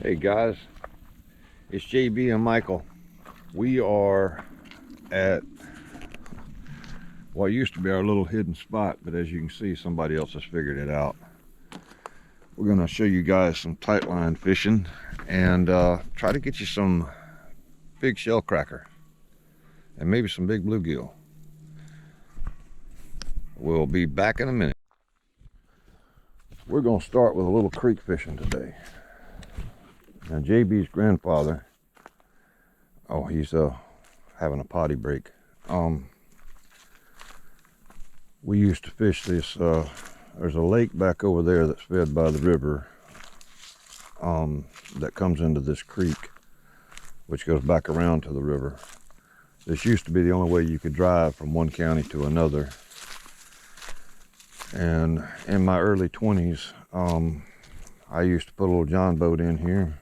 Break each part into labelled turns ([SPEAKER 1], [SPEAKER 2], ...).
[SPEAKER 1] Hey guys, it's JB and Michael. We are at what used to be our little hidden spot, but as you can see, somebody else has figured it out. We're going to show you guys some tight line fishing and try to get you some big shell cracker and maybe some big bluegill. We'll be back in a minute. We're going to start with a little creek fishing today. Now JB's grandfather, oh, he's having a potty break. We used to fish this, there's a lake back over there that's fed by the river that comes into this creek, which goes back around to the river. This used to be the only way you could drive from one county to another. And in my early 20s, I used to put a little John boat in here,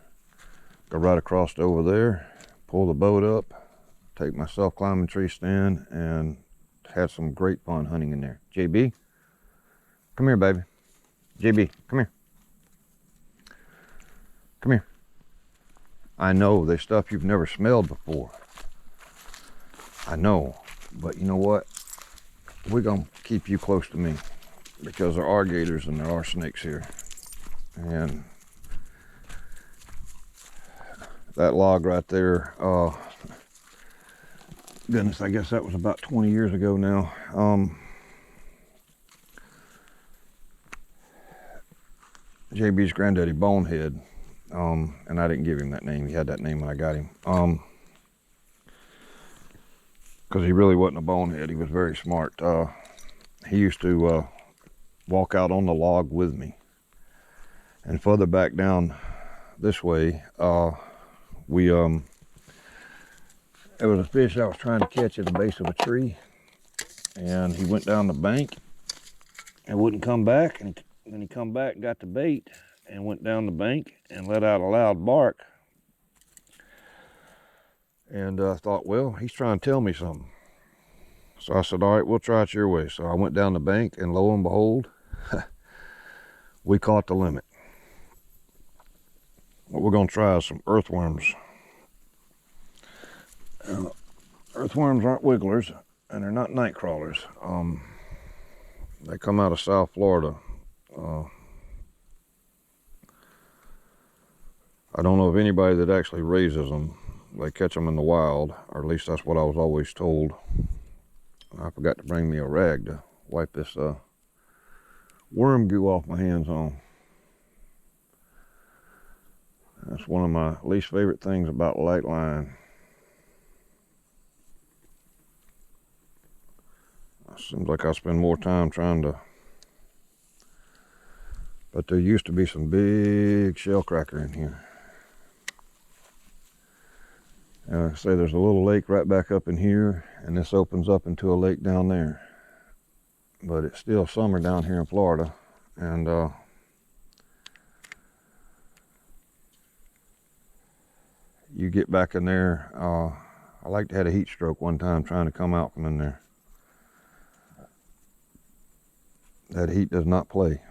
[SPEAKER 1] go right across over there, pull the boat up, take my self-climbing tree stand, and had some great fun hunting in there. JB, come here, baby. JB, come here. Come here. I know there's stuff you've never smelled before. I know, but you know what? We're gonna keep you close to me because there are gators and there are snakes here. And that log right there, goodness, I guess that was about 20 years ago now. JB's granddaddy Bonehead, and I didn't give him that name. He had that name when I got him. Because he really wasn't a bonehead. He was very smart. He used to walk out on the log with me. And further back down this way, there was a fish I was trying to catch at the base of a tree, and he went down the bank and wouldn't come back, and then he come back and got the bait and went down the bank and let out a loud bark. And I thought, well, he's trying to tell me something. So I said, all right, we'll try it your way. So I went down the bank, and lo and behold, we caught the limit. What we're going to try is some earthworms. Earthworms aren't wigglers, and they're not night crawlers. They come out of South Florida. I don't know of anybody that actually raises them. They catch them in the wild, or at least that's what I was always told. I forgot to bring me a rag to wipe this worm goo off my hands on. That's one of my least favorite things about light line. It seems like I spend more time trying to, but there used to be some big shell cracker in here. And like I say, there's a little lake right back up in here, and this opens up into a lake down there. But it's still summer down here in Florida, and you get back in there. I like to had a heat stroke one time trying to come out from in there. That heat does not play.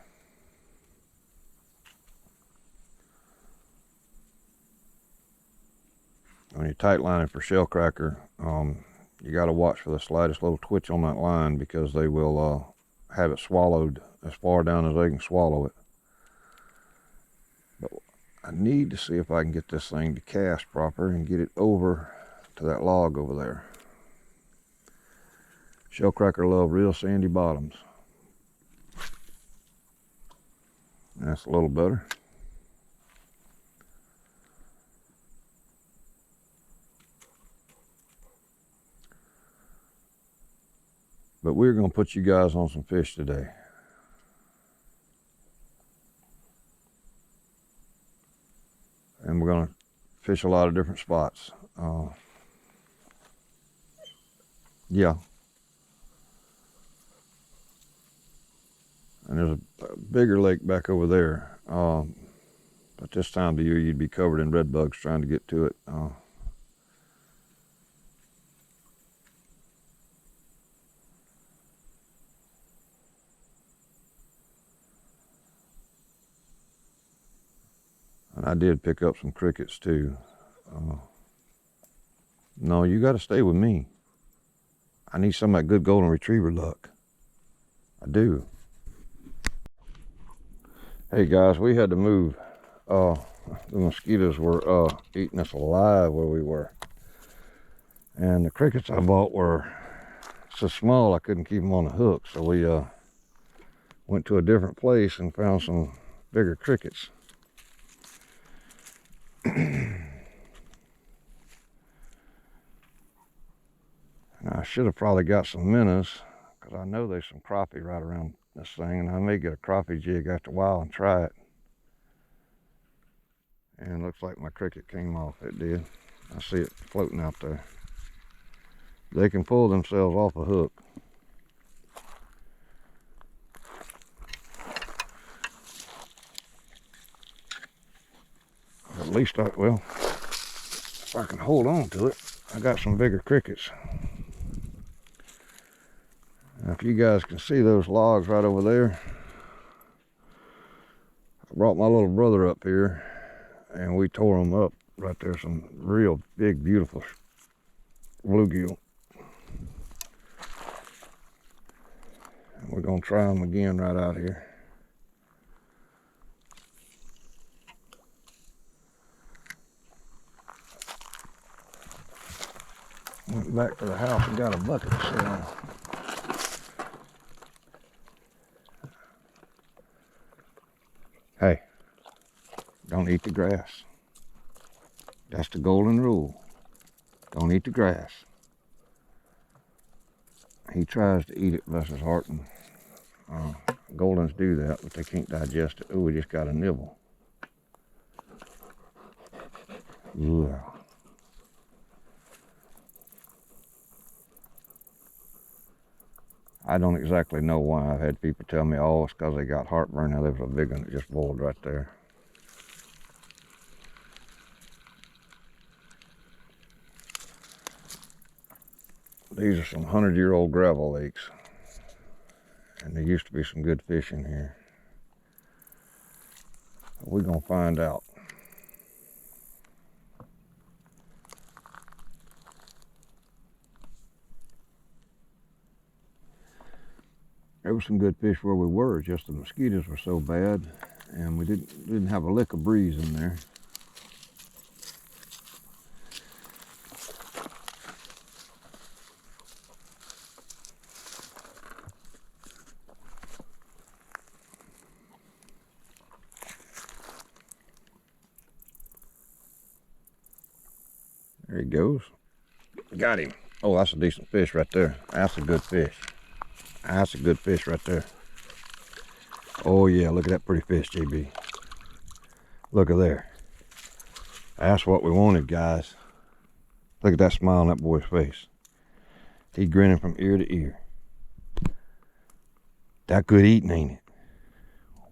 [SPEAKER 1] When you're tight lining for shell cracker, you got to watch for the slightest little twitch on that line, because they will have it swallowed as far down as they can swallow it. But I need to see if I can get this thing to cast proper and get it over to that log over there. Shell cracker love real sandy bottoms. That's a little better. But we're going to put you guys on some fish today. And we're going to fish a lot of different spots. Yeah. And there's a bigger lake back over there. But this time of the year, you'd be covered in red bugs trying to get to it. And I did pick up some crickets too. No, you got to stay with me. I need some of that good golden retriever luck. I do. Hey guys, we had to move. The mosquitoes were eating us alive where we were. And the crickets I bought were so small I couldn't keep them on the hook. So we went to a different place and found some bigger crickets. I should have probably got some minnows, because I know there's some crappie right around this thing, and I may get a crappie jig after a while and try it. And it looks like my cricket came off. It did. I see it floating out there. They can pull themselves off a hook. At least well, if I can hold on to it, I got some bigger crickets. Now, if you guys can see those logs right over there, I brought my little brother up here and we tore them up right there. Some real big, beautiful bluegill. And we're gonna try them again right out here. Went back to the house and got a bucket to sit on. Hey, don't eat the grass. That's the golden rule. Don't eat the grass. He tries to eat it, bless his heart, and goldens do that, but they can't digest it. Oh, we just got a nibble. Yeah. I don't exactly know why. I've had people tell me, oh, it's because they got heartburn. Now there was a big one that just boiled right there. These are some 100-year-old gravel lakes. And there used to be some good fish in here. We're going to find out. There was some good fish where we were, just the mosquitoes were so bad, and we didn't have a lick of breeze in there. There he goes. Got him. Oh, that's a decent fish right there. That's a good fish. That's a good fish right there. Oh yeah, look at that pretty fish, JB. Look at there. That's what we wanted, guys. Look at that smile on that boy's face. He grinning from ear to ear. That good eating, ain't it?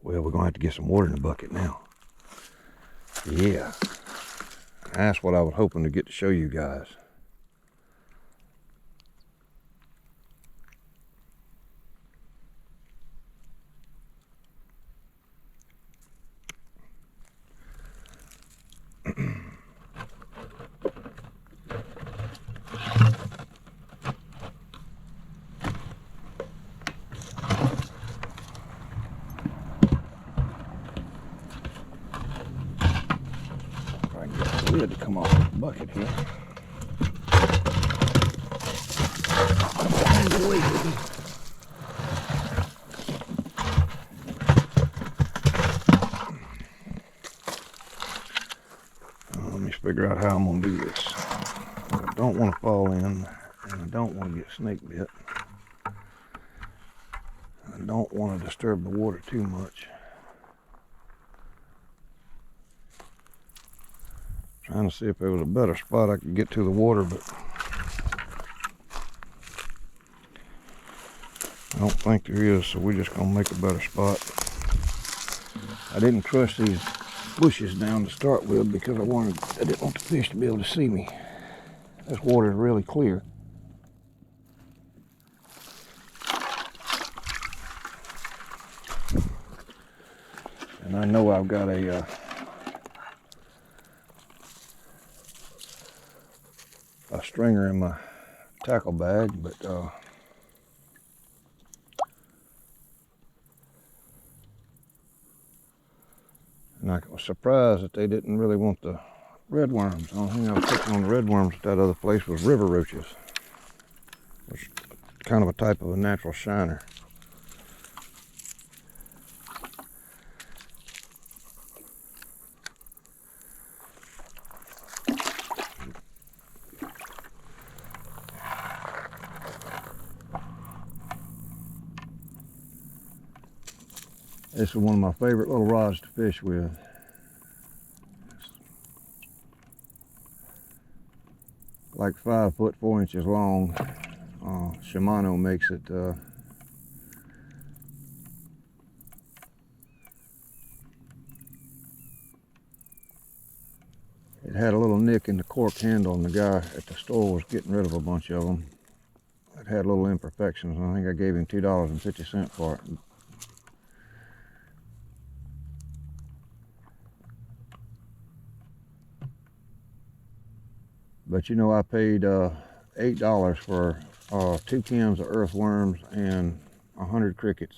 [SPEAKER 1] Well, we're gonna have to get some water in the bucket now. Yeah. That's what I was hoping to get to show you guys. Lid to come off the bucket here. Let me figure out how I'm going to do this. I don't want to fall in, and I don't want to get snake bit. I don't want to disturb the water too much. Trying to see if there was a better spot I could get to the water, but I don't think there is, so we're just gonna make a better spot. I didn't crush these bushes down to start with because I didn't want the fish to be able to see me. This water is really clear. And I know I've got a a stringer in my tackle bag, but and I was surprised that they didn't really want the red worms. The only thing I was picking on the red worms at that other place was river roaches, which is kind of a type of a natural shiner. This is one of my favorite little rods to fish with. It's like 5 foot 4 inches long. Shimano makes it. It had a little nick in the cork handle, and the guy at the store was getting rid of a bunch of them. It had little imperfections, and I think I gave him $2.50 for it. But you know, I paid $8 for 2 cans of earthworms and 100 crickets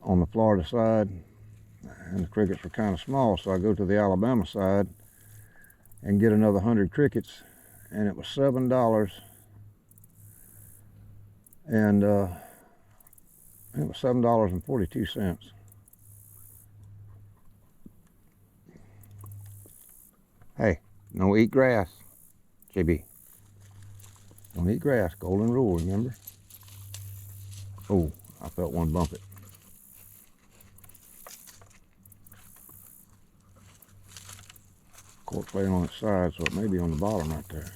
[SPEAKER 1] on the Florida side, and the crickets were kind of small, so I go to the Alabama side and get another 100 crickets, and it was $7, and it was $7.42. Hey, don't eat grass, JB. Don't eat grass, golden rule, remember? Oh, I felt one bump it. Cork's laying on its side, so it may be on the bottom right there.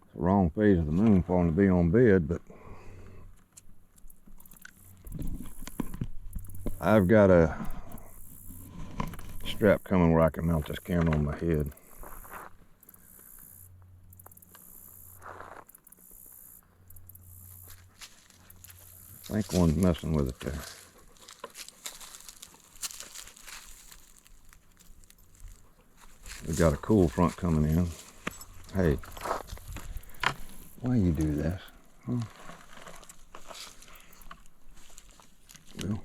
[SPEAKER 1] It's the wrong phase of the moon for him to be on bed, but I've got a strap coming where I can mount this camera on my head. I think one's messing with it there. We got a cool front coming in. Hey, why you do this? Huh? Well,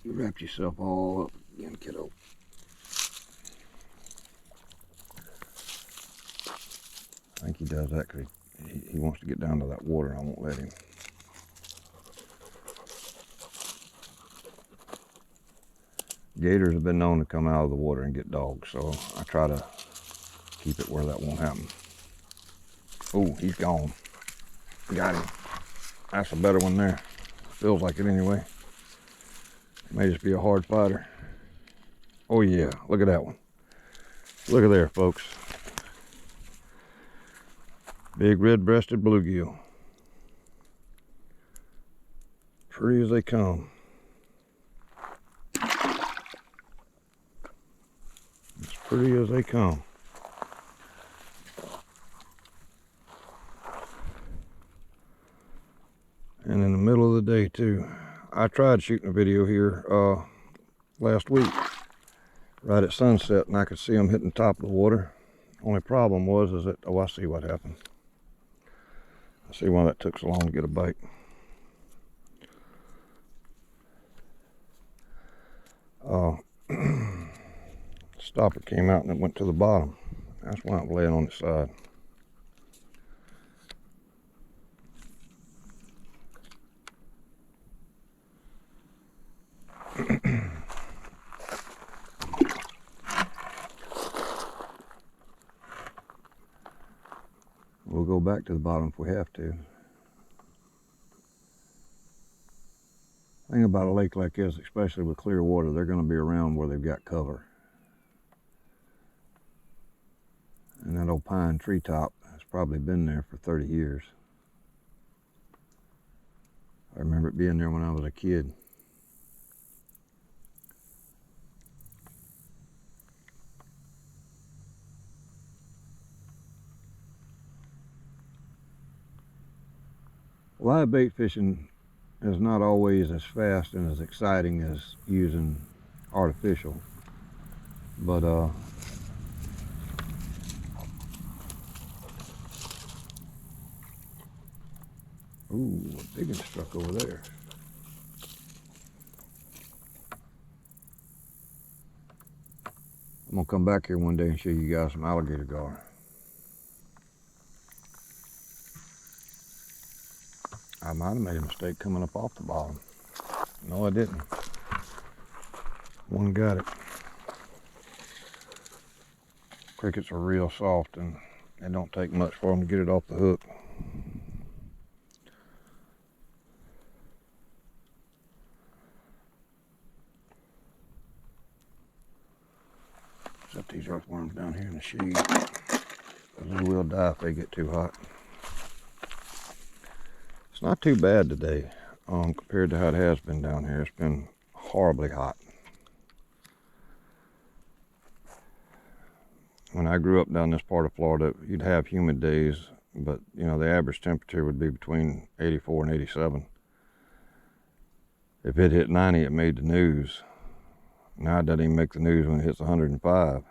[SPEAKER 1] you wrapped yourself all up again, kiddo. I think he does that because he wants to get down to that water, and I won't let him. Gators have been known to come out of the water and get dogs, so I try to keep it where that won't happen. Oh, he's gone. Got him. That's a better one there. Feels like it anyway. May just be a hard fighter. Oh yeah, look at that one. Look at there, folks. Big red-breasted bluegill. Pretty as they come. As pretty as they come. And in the middle of the day too. I tried shooting a video here last week, right at sunset, and I could see them hitting the top of the water. Only problem was is that, oh, I see what happened. I see why that took so long to get a bite. Stopper came out and it went to the bottom. That's why I'm laying on the side. We'll go back to the bottom if we have to. The thing about a lake like this, especially with clear water, they're going to be around where they've got cover. And that old pine treetop has probably been there for 30 years. I remember it being there when I was a kid. Live bait fishing is not always as fast and as exciting as using artificial, but ooh, a big one struck over there. I'm gonna come back here one day and show you guys some alligator gar. I might have made a mistake coming up off the bottom. No, I didn't. One got it. Crickets are real soft and it don't take much for them to get it off the hook. Set these earthworms down here in the shade. They will die if they get too hot. It's not too bad today compared to how it has been down here. It's been horribly hot. When I grew up down this part of Florida, you'd have humid days, but you know, the average temperature would be between 84 and 87. If it hit 90, it made the news. Now it doesn't even make the news when it hits 105.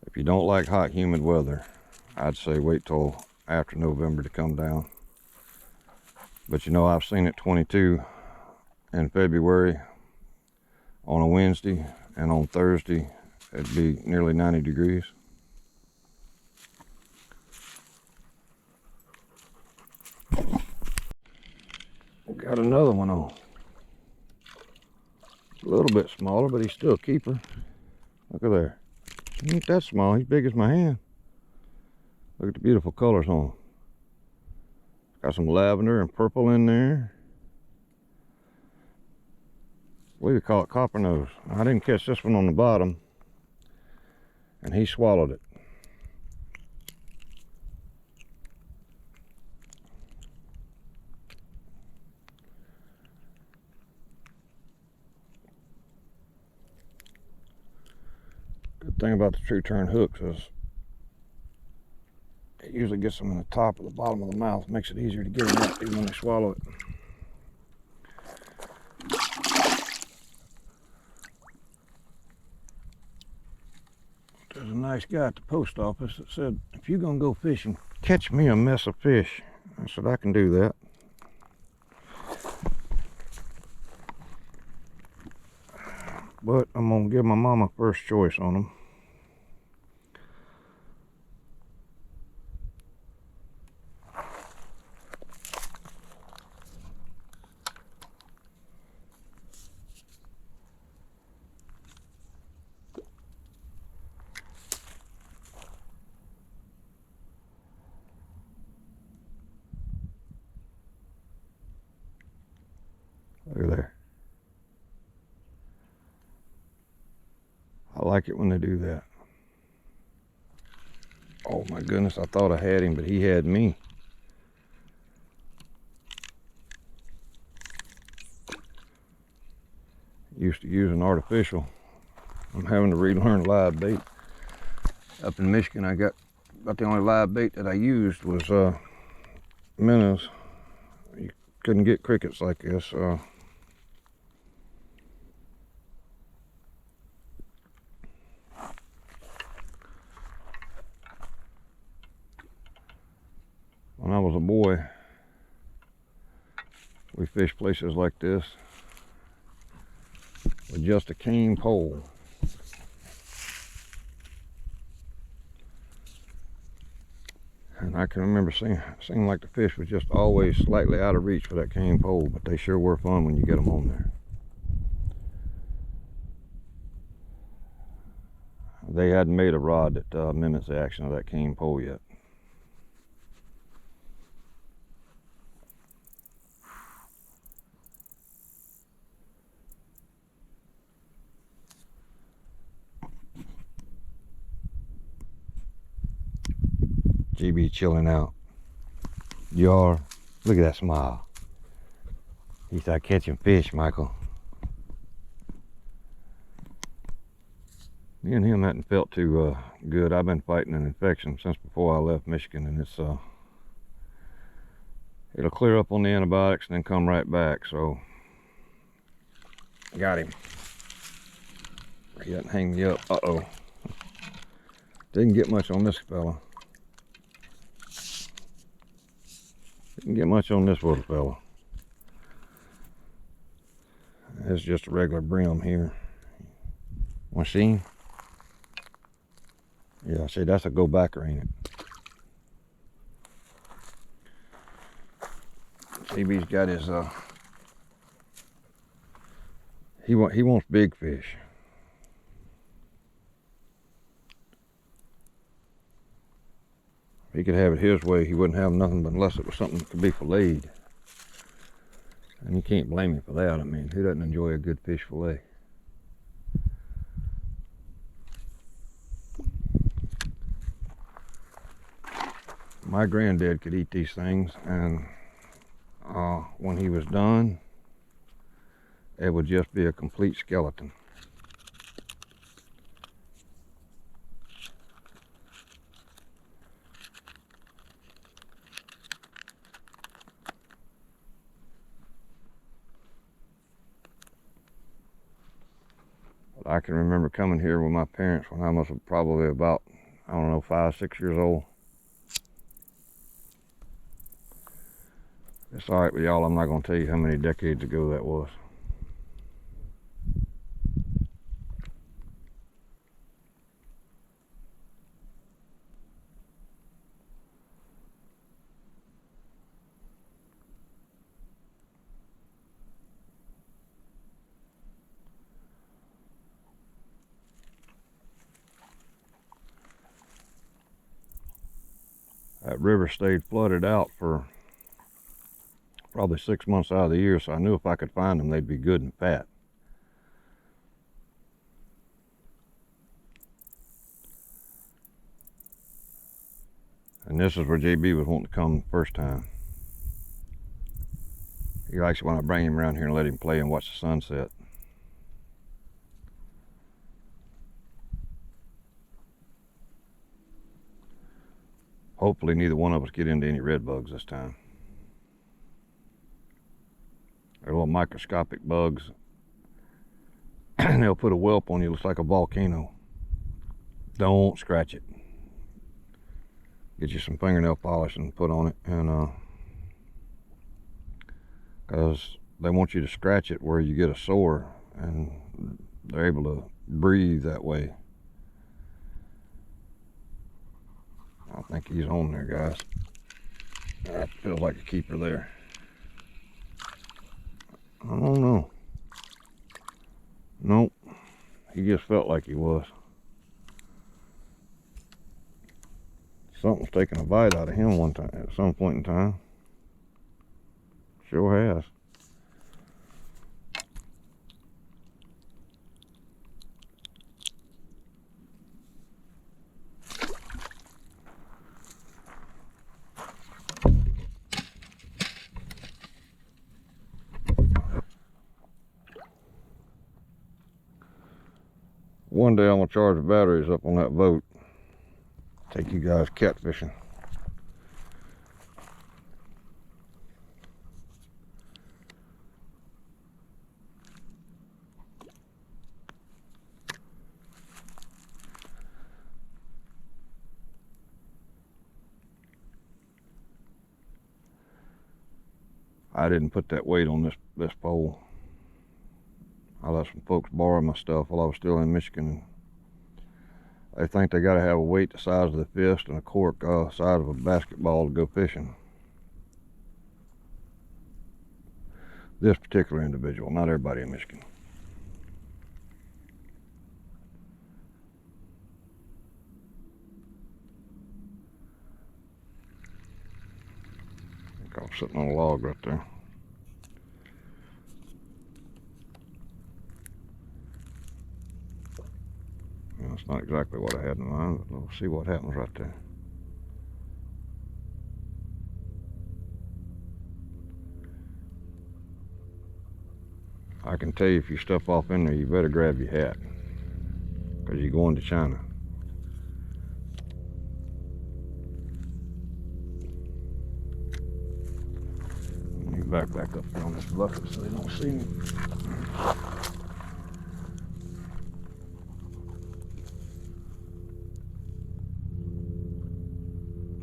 [SPEAKER 1] If you don't like hot, humid weather, I'd say wait till after November to come down. But you know, I've seen it 22 in February on a Wednesday, and on Thursday it'd be nearly 90 degrees. Got another one on. A little bit smaller, but he's still a keeper. Look at there. He ain't that small. He's big as my hand. Look at the beautiful colors on him. Got some lavender and purple in there. I believe we call it copper nose. I didn't catch this one on the bottom, and he swallowed it. Good thing about the true turn hooks is it usually gets them in the top or the bottom of the mouth. Makes it easier to get them out even when they swallow it. There's a nice guy at the post office that said, if you're gonna go fishing, catch me a mess of fish. I said, I can do that. But I'm gonna give my mama first choice on them. Look at there. I like it when they do that. Oh my goodness, I thought I had him, but he had me. Used to use an artificial. I'm having to relearn live bait. Up in Michigan, I got about the only live bait that I used was minnows. You couldn't get crickets like this. When I was a boy, we fished places like this with just a cane pole. And I can remember seeing like the fish was just always slightly out of reach for that cane pole, but they sure were fun when you get them on there. They hadn't made a rod that mimics the action of that cane pole yet. GB chilling out. You are. Look at that smile. He started catching fish, Michael. Me and him hadn't felt too good. I've been fighting an infection since before I left Michigan, and it'll clear up on the antibiotics and then come right back. So got him. He doesn't hang me up. Uh-oh. Didn't get much on this fella. Didn't get much on this little fella. It's just a regular brim here. Want to see him? Yeah, see, that's a go-backer, ain't it? CB's got his, he wants big fish. If he could have it his way, he wouldn't have nothing but unless it was something that could be filleted. And you can't blame him for that. I mean, who doesn't enjoy a good fish fillet? My granddad could eat these things, and when he was done, it would just be a complete skeleton. But I can remember coming here with my parents when I was probably about, I don't know, 5, 6 years old. It's all right with y'all, I'm not going to tell you how many decades ago that was. That river stayed flooded out for probably 6 months out of the year, so I knew if I could find them, they'd be good and fat. And this is where JB was wanting to come the first time. He likes it when I bring him around here and let him play and watch the sunset. Hopefully neither one of us get into any red bugs this time. They're little microscopic bugs. And they'll put a whelp on you, looks like a volcano. Don't scratch it. Get you some fingernail polish and put on it, and because they want you to scratch it where you get a sore, and they're able to breathe that way. I think he's on there, guys. That feels like a keeper there. I don't know. Nope. He just felt like he was. Something's taking a bite out of him one time, at some point in time. Sure has. One day I'm gonna charge the batteries up on that boat. Take you guys catfishing. I didn't put that weight on this pole. I let some folks borrow my stuff while I was still in Michigan. They think they gotta have a weight the size of the fist and a cork size of a basketball to go fishing. This particular individual, not everybody in Michigan. I think I'm sitting on a log right there. That's not exactly what I had in mind, but we'll see what happens right there. I can tell you if you step off in there, you better grab your hat, because you're going to China. Let me back up here on this bucket so they don't see me.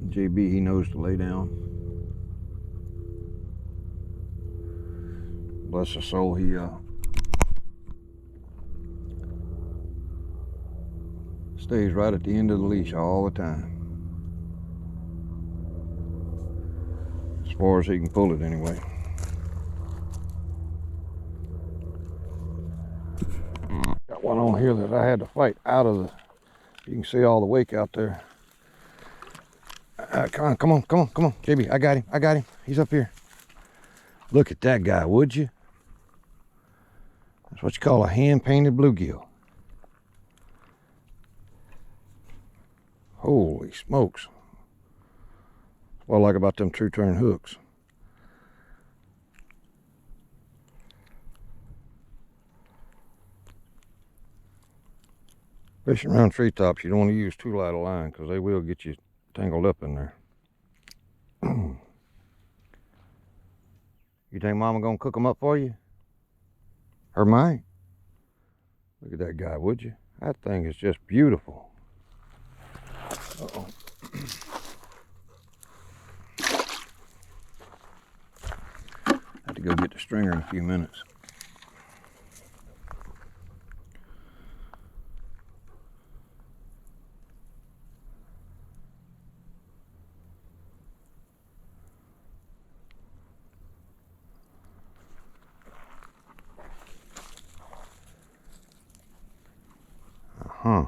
[SPEAKER 1] JB, he knows to lay down. Bless his soul, he stays right at the end of the leash all the time. As far as he can pull it anyway. Got one on here that I had to fight out of the, you can see all the wake out there. Come on, JB, I got him, he's up here. Look at that guy, would you? That's what you call a hand-painted bluegill. Holy smokes. That's what I like about them true turn hooks. Fishing around treetops, you don't want to use too light a line because they will get you tangled up in there. You think Mama gonna cook them up for you? Her might. Look at that guy, would you? That thing is just beautiful. Uh-oh. I have to go get the stringer in a few minutes. Huh.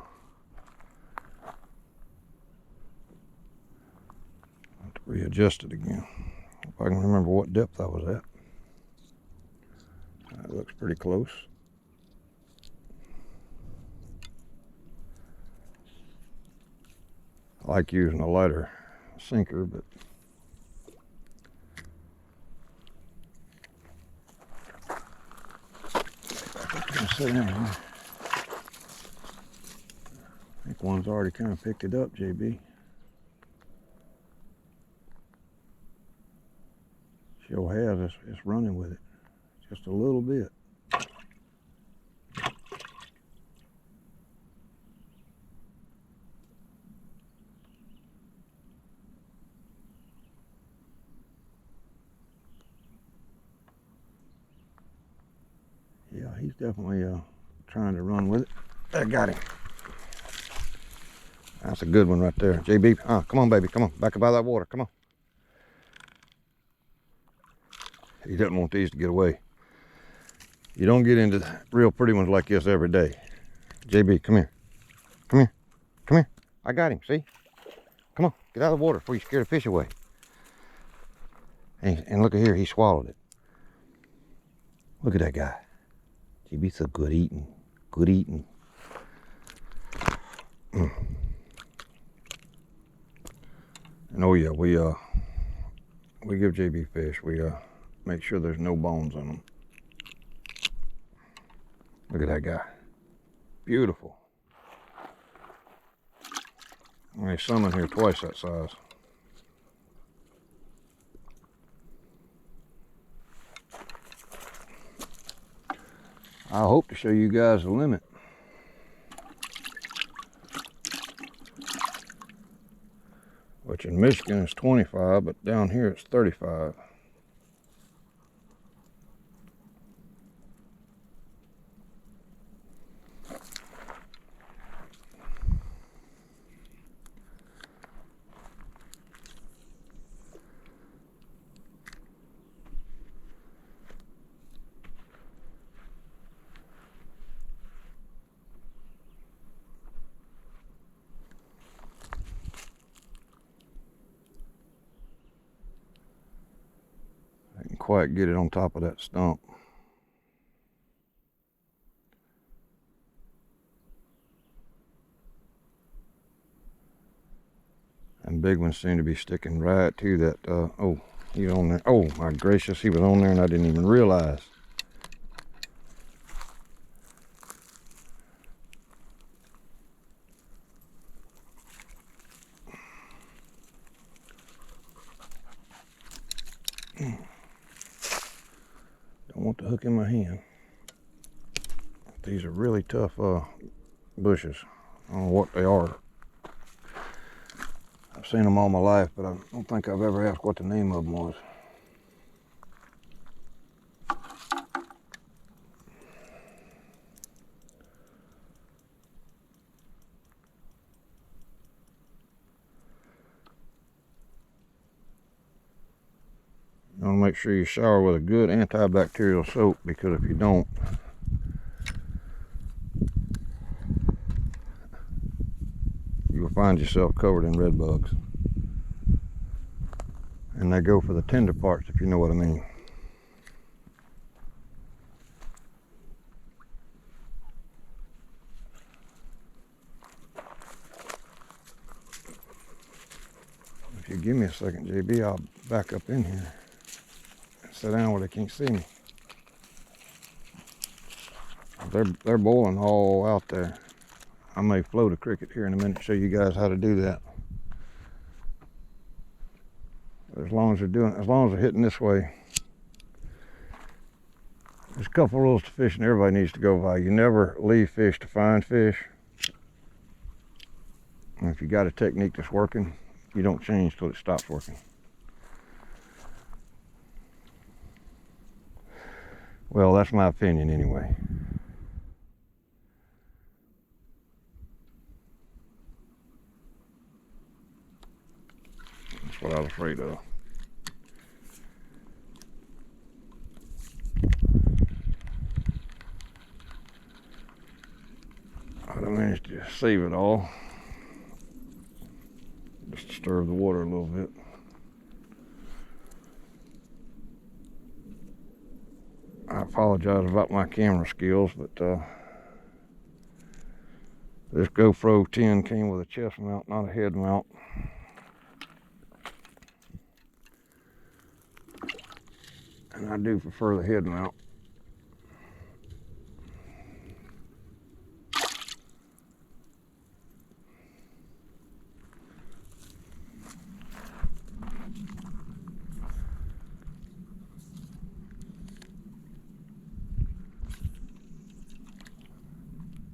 [SPEAKER 1] Have to readjust it again. If I can remember what depth I was at. That looks pretty close. I like using a lighter sinker, but what's gonna sit in here? I think one's already kind of picked it up, JB. Sure has. It's running with it. Just a little bit. Yeah, he's definitely trying to run with it. I got him. That's a good one right there. JB, come on, baby. Come on. Back up out of that water. Come on. He doesn't want these to get away. You don't get into real pretty ones like this every day. JB, come here. Come here. Come here. I got him. See? Come on. Get out of the water before you scare the fish away. And look at here. He swallowed it. Look at that guy. JB's so good eating. Good eating. And oh yeah, we give JB fish. We make sure there's no bones on them. Look at that guy. Beautiful. There's some in here twice that size. I hope to show you guys the limit. Which in Michigan is 25, but down here it's 35. Quite get it on top of that stump. And big ones seem to be sticking right to that. Oh, he was on there. Oh my gracious, he was on there and I didn't even realize. hook in my hand. These are really tough bushes. I don't know what they are. I've seen them all my life, but I don't think I've ever asked what the name of them was. You want to make sure you shower with a good antibacterial soap, because if you don't, you'll find yourself covered in red bugs. And they go for the tender parts, if you know what I mean. If you give me a second, JB, I'll back up in here and sit down where they can't see me. They're boiling all out there. I may float a cricket here in a minute, show you guys how to do that. As long as they're hitting this way. There's a couple rules to fishing everybody needs to go by. You never leave fish to find fish. And if you got a technique that's working, you don't change till it stops working. Well, that's my opinion anyway. That's what I was afraid of. I managed to save it all. Just stir the water a little bit. I apologize about my camera skills, but this GoPro 10 came with a chest mount, not a head mount. And I do prefer the head mount.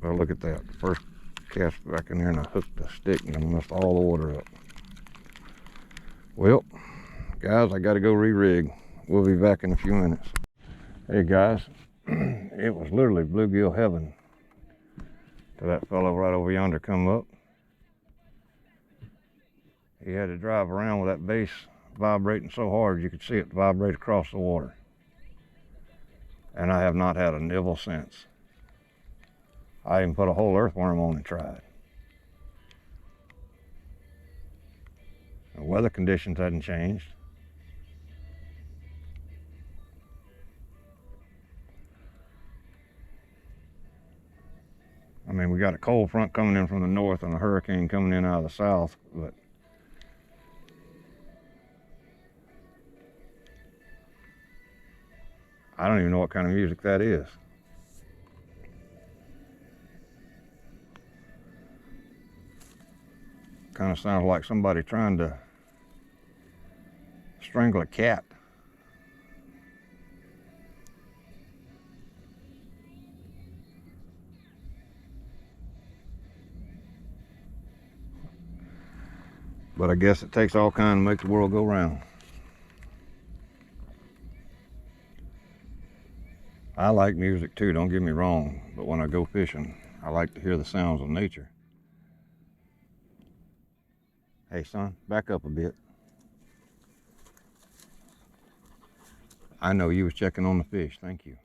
[SPEAKER 1] Well, look at that. First cast back in there and I hooked the stick and I messed all the water up. Well, guys, I got to go re-rig. We'll be back in a few minutes. Hey guys, it was literally bluegill heaven till that fellow right over yonder come up. He had to drive around with that base vibrating so hard you could see it vibrate across the water. And I have not had a nibble since. I even put a whole earthworm on and tried. The weather conditions hadn't changed. I mean, we got a cold front coming in from the north and a hurricane coming in out of the south, but I don't even know what kind of music that is. Kind of sounds like somebody trying to strangle a cat. But I guess it takes all kinds to make the world go round. I like music too, don't get me wrong, but when I go fishing, I like to hear the sounds of nature. Hey son, back up a bit. I know you was checking on the fish, thank you.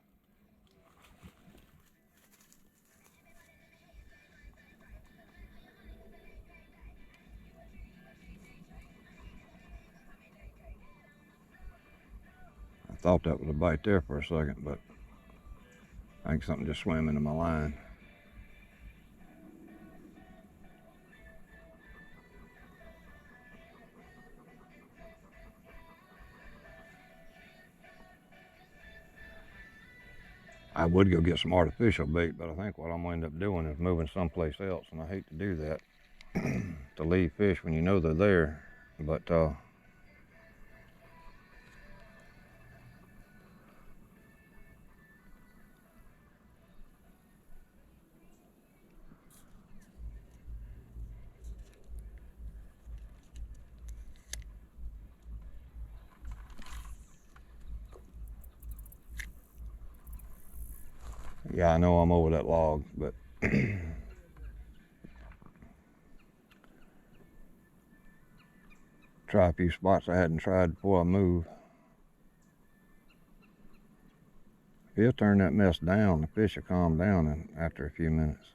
[SPEAKER 1] I thought that was a bite there for a second, but I think something just swam into my line. I would go get some artificial bait, but I think what I'm going to end up doing is moving someplace else, and I hate to do that, to leave fish when you know they're there, but Yeah, I know I'm over that log, but try a few spots I hadn't tried before I move. If he'll turn that mess down, the fish will calm down after a few minutes.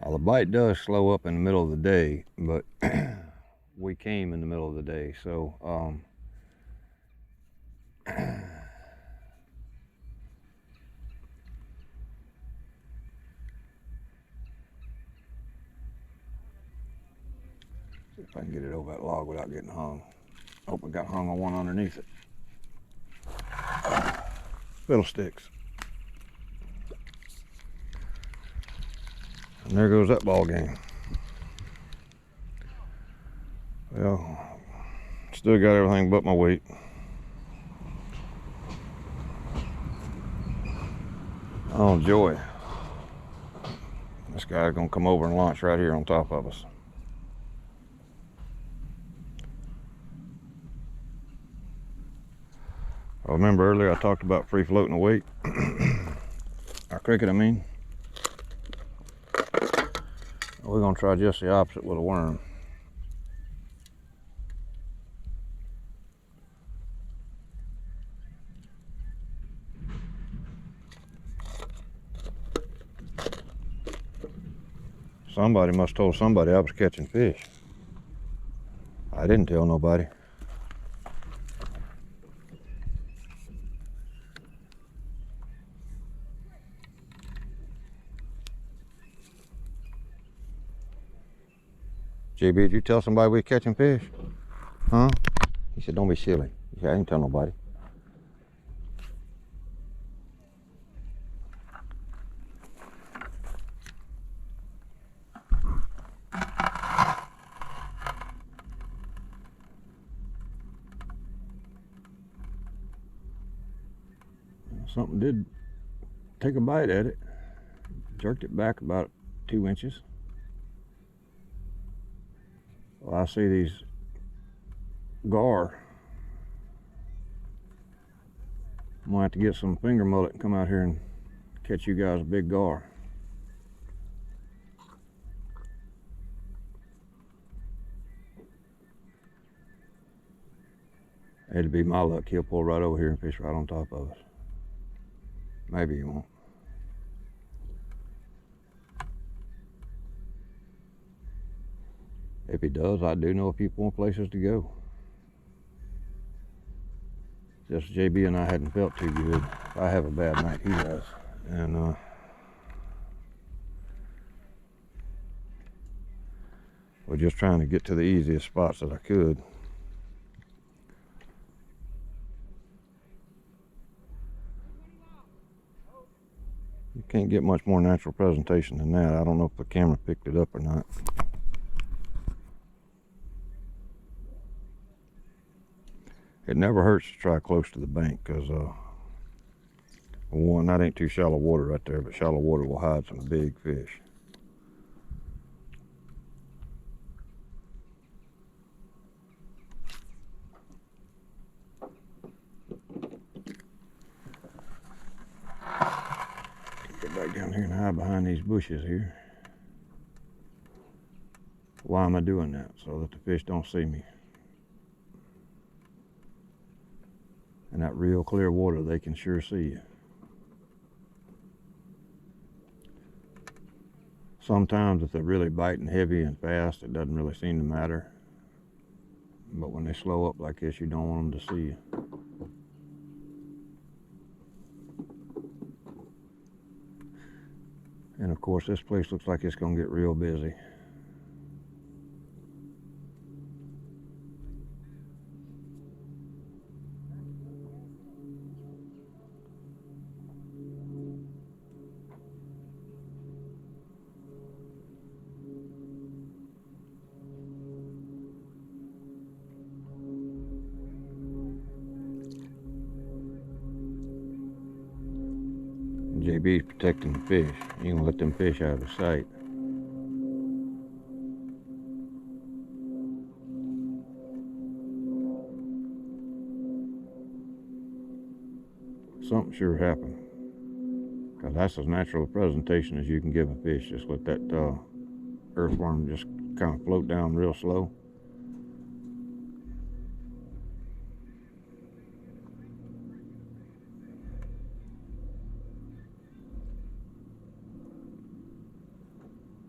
[SPEAKER 1] Well, the bite does slow up in the middle of the day, but we came in the middle of the day, so see if I can get it over that log without getting hung. Hope I got hung on one underneath it. Fiddlesticks. And there goes that ball game. Well, still got everything but my weight. Oh joy. This guy's gonna come over and launch right here on top of us. I remember earlier I talked about free floating a weight. Our cricket, I mean. We're gonna try just the opposite with a worm. Somebody must have told somebody I was catching fish. I didn't tell nobody. JB, did you tell somebody we catching fish? Huh? He said, don't be silly. He said, I didn't tell nobody. Something did take a bite at it. Jerked it back about 2 inches. Well, I see these gar. I'm gonna have to get some finger mullet and come out here and catch you guys a big gar. It'd be my luck. He'll pull right over here and fish right on top of us. Maybe he won't. If he does, I do know a few more places to go. Just JB and I hadn't felt too good. If I have a bad night, he does. And we're just trying to get to the easiest spots that I could. You can't get much more natural presentation than that. I don't know if the camera picked it up or not. It never hurts to try close to the bank because, one, that ain't too shallow water right there, but shallow water will hide some big fish. Get back down here and hide behind these bushes here. Why am I doing that? So that the fish don't see me. In that real clear water, they can sure see you. Sometimes if they're really biting heavy and fast, it doesn't really seem to matter. But when they slow up like this, you don't want them to see you. And of course, this place looks like it's gonna get real busy. JB's protecting the fish. You can let them fish out of sight. Something sure happened, because that's as natural a presentation as you can give a fish. Just let that earthworm just kind of float down real slow.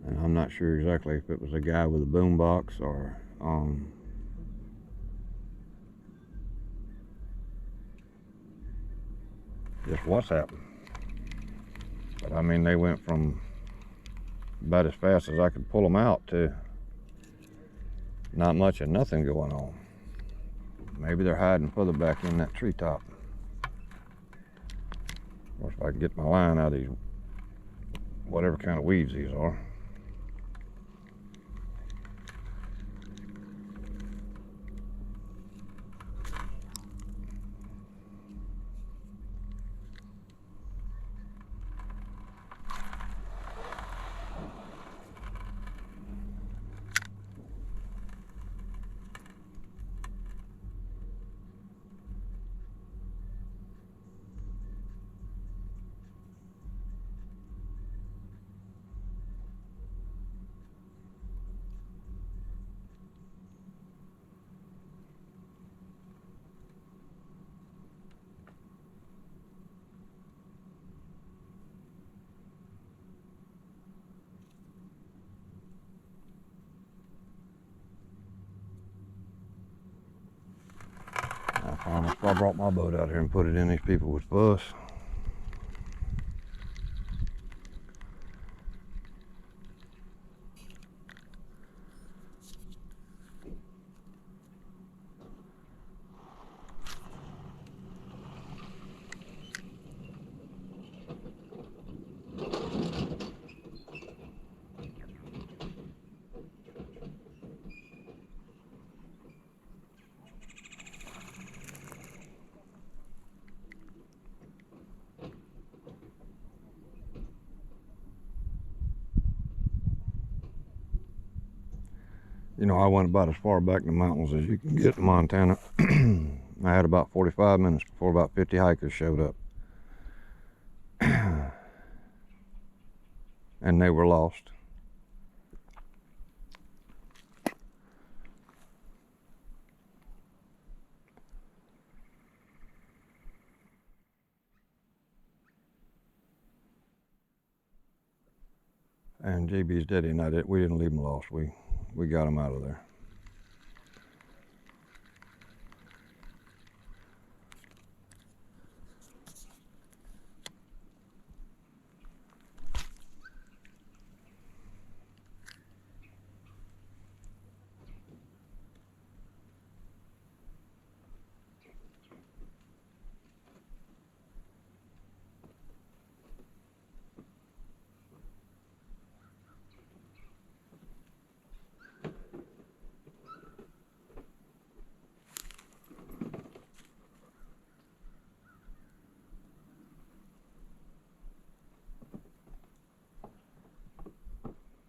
[SPEAKER 1] And I'm not sure exactly if it was a guy with a boom box or just what's happened. But I mean, they went from about as fast as I could pull them out to not much of nothing going on. Maybe they're hiding further back in that treetop. Or if I can get my line out of these, whatever kind of weeds these are. I brought my boat out here and put it in, these people would fuss. You know, I went about as far back in the mountains as you can get in Montana. I had about 45 minutes before about 50 hikers showed up. And they were lost. And JB's daddy and I we didn't leave them lost. We got them out of there.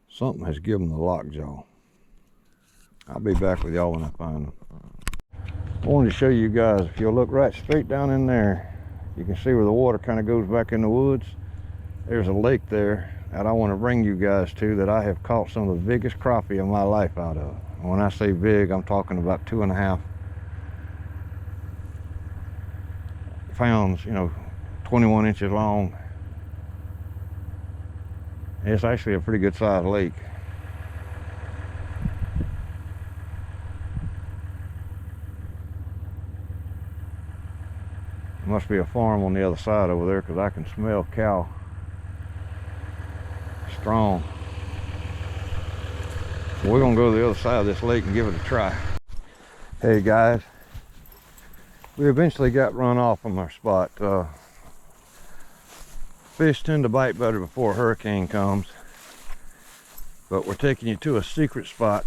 [SPEAKER 1] Something has given the lockjaw. I'll be back with y'all when I find them. I wanted to show you guys, if you'll look right straight down in there, you can see where the water kind of goes back in the woods. There's a lake there that I want to bring you guys to, that I have caught some of the biggest crappie of my life out of. And when I say big, I'm talking about 2.5 pounds, you know, 21 inches long. It's actually a pretty good sized lake. There must be a farm on the other side over there, because I can smell cow strong. So we're gonna go to the other side of this lake and give it a try. Hey guys, we eventually got run off from our spot. Fish tend to bite better before a hurricane comes, but we're taking you to a secret spot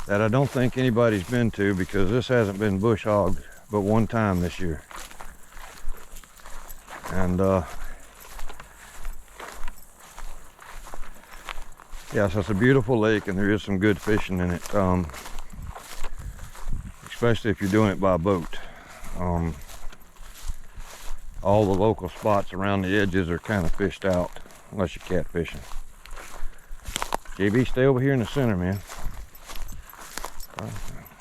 [SPEAKER 1] that I don't think anybody's been to, because this hasn't been bush hogged but one time this year. And yeah, so it's a beautiful lake, and there is some good fishing in it, especially if you're doing it by boat. All the local spots around the edges are kind of fished out, unless you're catfishing. JB, stay over here in the center, man.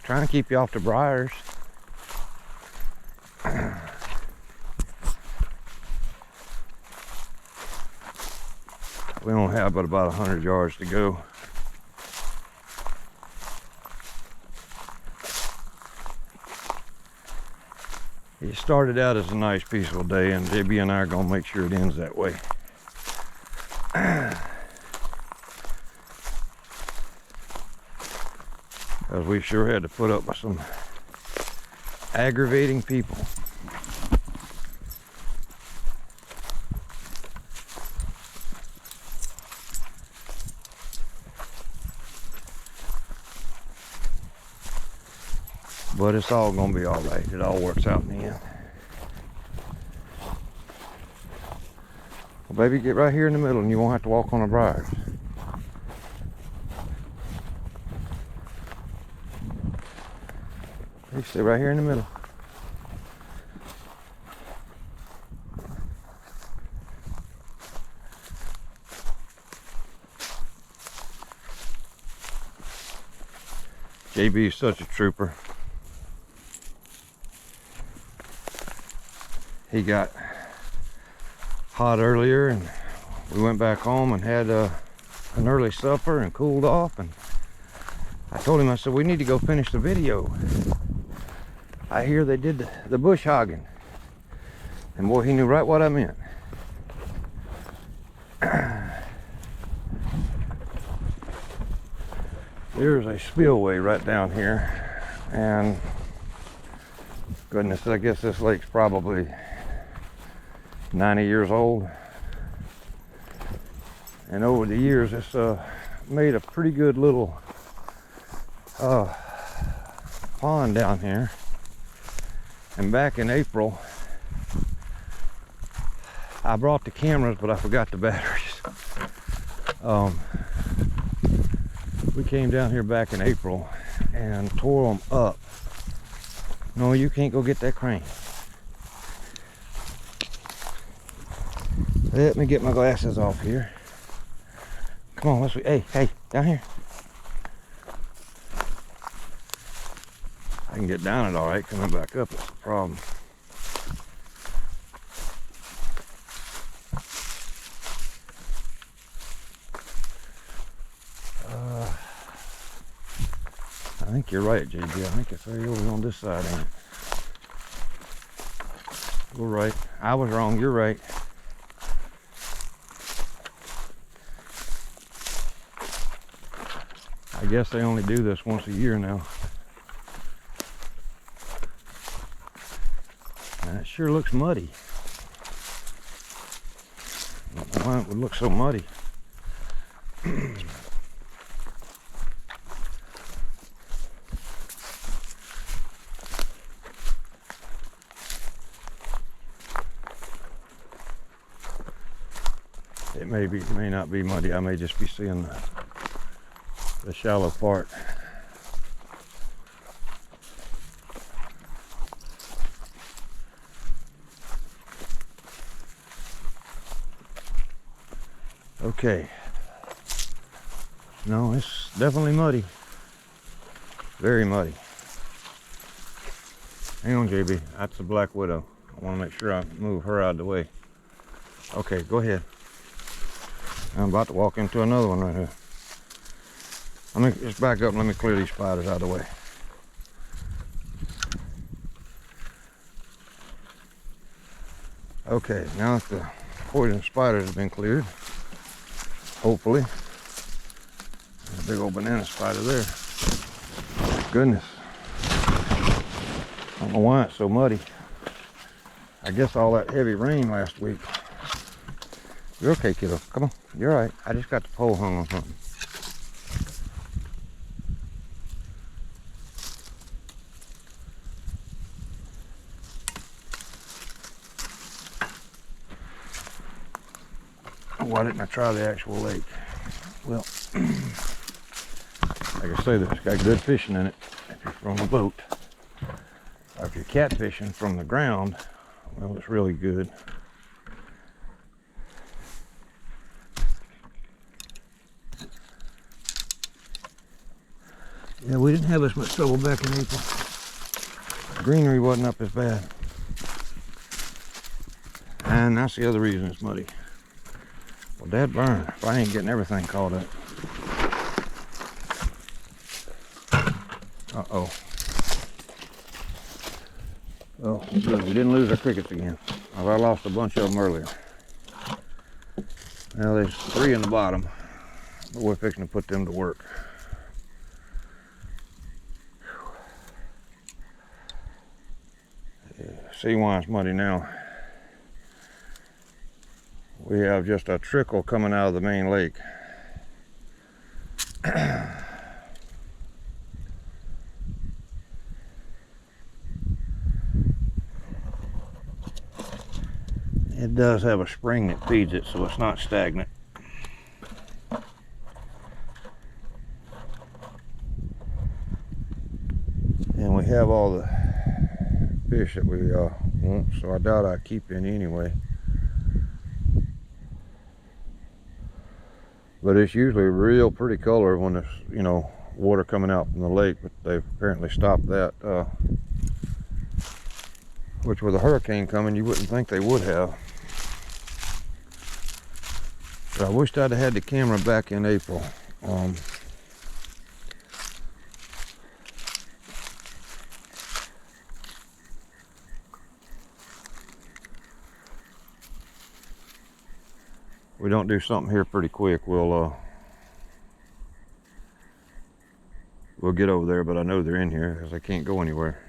[SPEAKER 1] Trying to keep you off the briars. We only have but about 100 yards to go. It started out as a nice, peaceful day, and JB and I are going to make sure it ends that way. Because we sure had to put up with some aggravating people. But it's all gonna be all right. It all works out in the end. Well, baby, get right here in the middle and you won't have to walk on the briars. You stay right here in the middle. JB is such a trooper. He got hot earlier, and we went back home and had an early supper and cooled off, and I told him, I said, we need to go finish the video. I hear they did the bush hogging. And boy, he knew right what I meant. There's a spillway right down here, and goodness, I guess this lake's probably 90 years old, and over the years it's made a pretty good little pond down here. And back in April, I brought the cameras, but I forgot the batteries. We came down here back in April and tore them up. No, you can't go get that crane. Let me get my glasses off here. Come on, let's. Hey, down here. I can get down it all right. Coming back up is the problem. I think you're right, JB. I think it's right over on this side, ain't it? We're right. I was wrong. You're right. I guess they only do this once a year now. And it sure looks muddy. I don't know why it would look so muddy. It may not be muddy. I may just be seeing the shallow part. Okay. No, it's definitely muddy. Very muddy. Hang on, JB. That's a black widow. I want to make sure I move her out of the way. Okay, go ahead. I'm about to walk into another one right here. Let me just back up and let me clear these spiders out of the way. Okay, now that the poison spiders have been cleared, hopefully. There's a big old banana spider there. Goodness. I don't know why it's so muddy. I guess all that heavy rain last week. You're okay, kiddo. Come on. You're all right. I just got the pole hung on something. why didn't I try the actual lake? Well, like I say, it's got good fishing in it if you're from a boat. Or if you're catfishing from the ground, well, it's really good. Yeah, we didn't have as much trouble back in April. The greenery wasn't up as bad. And that's the other reason it's muddy. Well, dad burn, if I ain't getting everything caught up. Uh-oh. Oh, good. We didn't lose our crickets again. I lost a bunch of them earlier. Now there's 3 in the bottom, but we're fixing to put them to work. Yeah, see why it's muddy now. We have just a trickle coming out of the main lake. It does have a spring that feeds it, so it's not stagnant. And we have all the fish that we want, so I doubt I'd keep any anyway. But it's usually a real pretty color when there's, you know, water coming out from the lake, but they've apparently stopped that. Which with a hurricane coming, you wouldn't think they would have. But I wished I'd have had the camera back in April. We don't do something here pretty quick, we'll get over there, but I know they're in here because they can't go anywhere.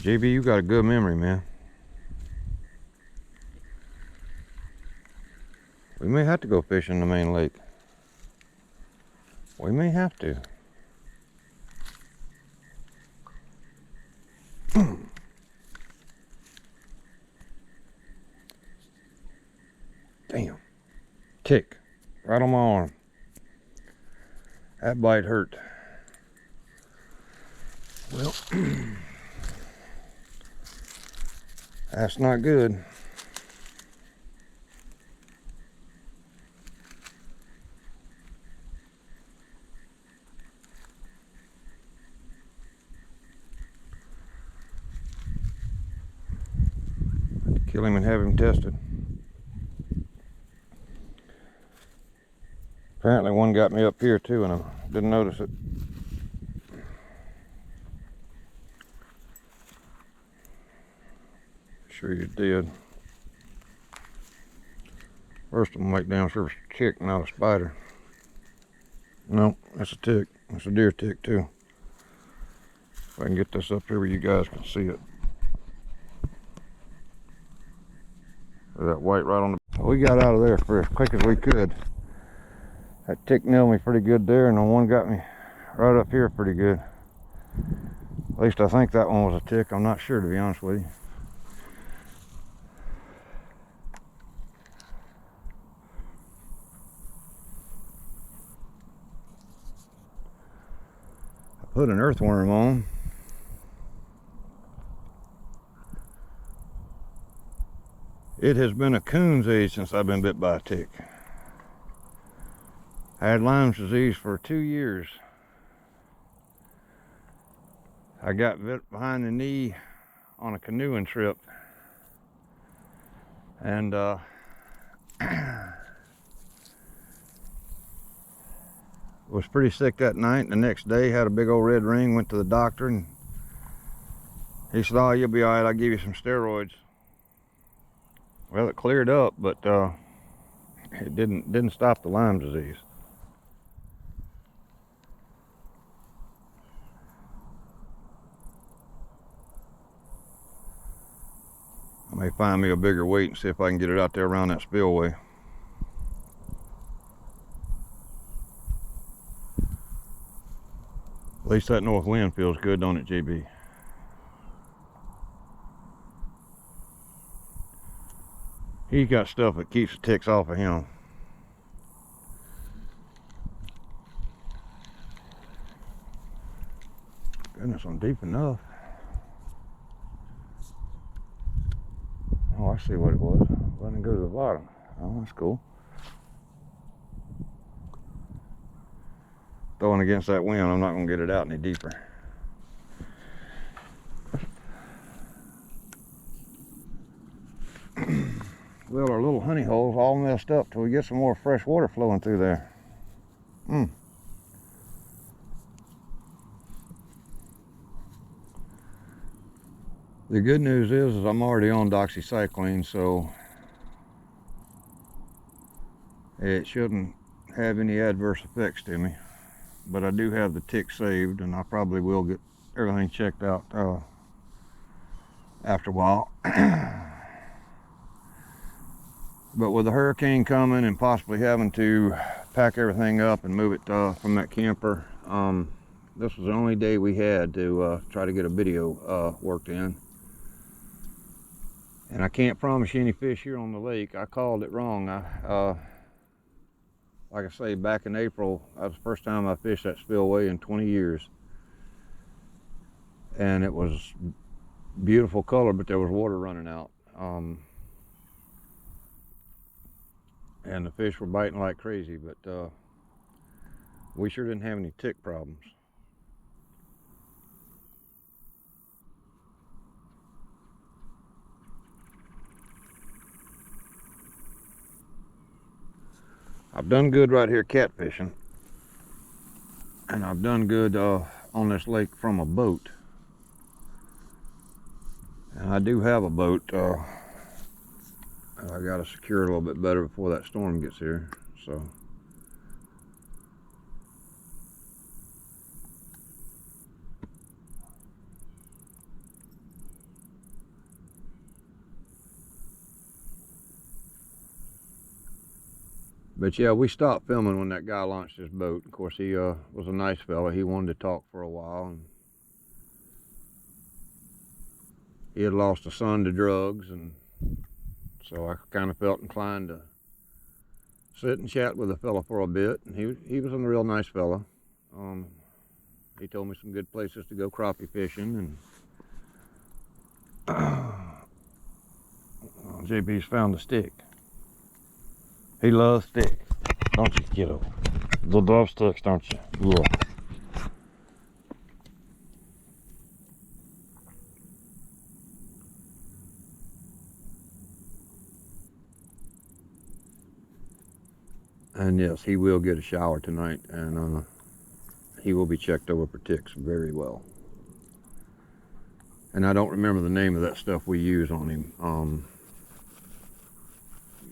[SPEAKER 1] JB, you got a good memory, man. We may have to go fishing the main lake. We may have to. Damn. Tick. Right on my arm. That bite hurt. Well, that's not good. Kill him and have him tested. Apparently one got me up here too and I didn't notice it. Sure you did. First I'm gonna make damn sure it's a tick, not a spider. No, that's a tick. That's a deer tick too. If I can get this up here where you guys can see it. That white right on the... We got out of there for as quick as we could. That tick nailed me pretty good there, and the one got me right up here pretty good. At least I think that one was a tick. I'm not sure, to be honest with you. I put an earthworm on. It has been a coon's age since I've been bit by a tick. I had Lyme's disease for 2 years. I got bit behind the knee on a canoeing trip. And was pretty sick that night. And the next day had a big old red ring, went to the doctor and he said, "Oh, you'll be all right, I'll give you some steroids." Well, it cleared up, but it didn't stop the Lyme disease. May find me a bigger weight and see if I can get it out there around that spillway. At least that north wind feels good, don't it, JB? He's got stuff that keeps the ticks off of him. Goodness, I'm deep enough. Oh, I see what it was. Let him go to the bottom. Oh, that's cool. Throwing against that wind, I'm not going to get it out any deeper. Well, our little honey hole's all messed up till we get some more fresh water flowing through there. The good news is I'm already on doxycycline, so it shouldn't have any adverse effects to me. But I do have the tick saved, and I probably will get everything checked out after a while. But with the hurricane coming and possibly having to pack everything up and move it from that camper, this was the only day we had to try to get a video worked in. And I can't promise you any fish here on the lake. I called it wrong. Like I say, back in April, that was the first time I fished that spillway in 20 years. And it was beautiful color, but there was water running out. And the fish were biting like crazy, but we sure didn't have any tick problems. I've done good right here catfishing, and I've done good on this lake from a boat. And I do have a boat. I got to secure it a little bit better before that storm gets here. So. But yeah, we stopped filming when that guy launched his boat. Of course, he was a nice fella. He wanted to talk for a while. And he had lost a son to drugs, and so I kind of felt inclined to sit and chat with the fella for a bit. And he was a real nice fella. He told me some good places to go crappie fishing, and JB's found a stick. He loves sticks, don't you, kiddo? You love sticks, don't you? Yeah. And yes, he will get a shower tonight, and he will be checked over for ticks very well. And I don't remember the name of that stuff we use on him.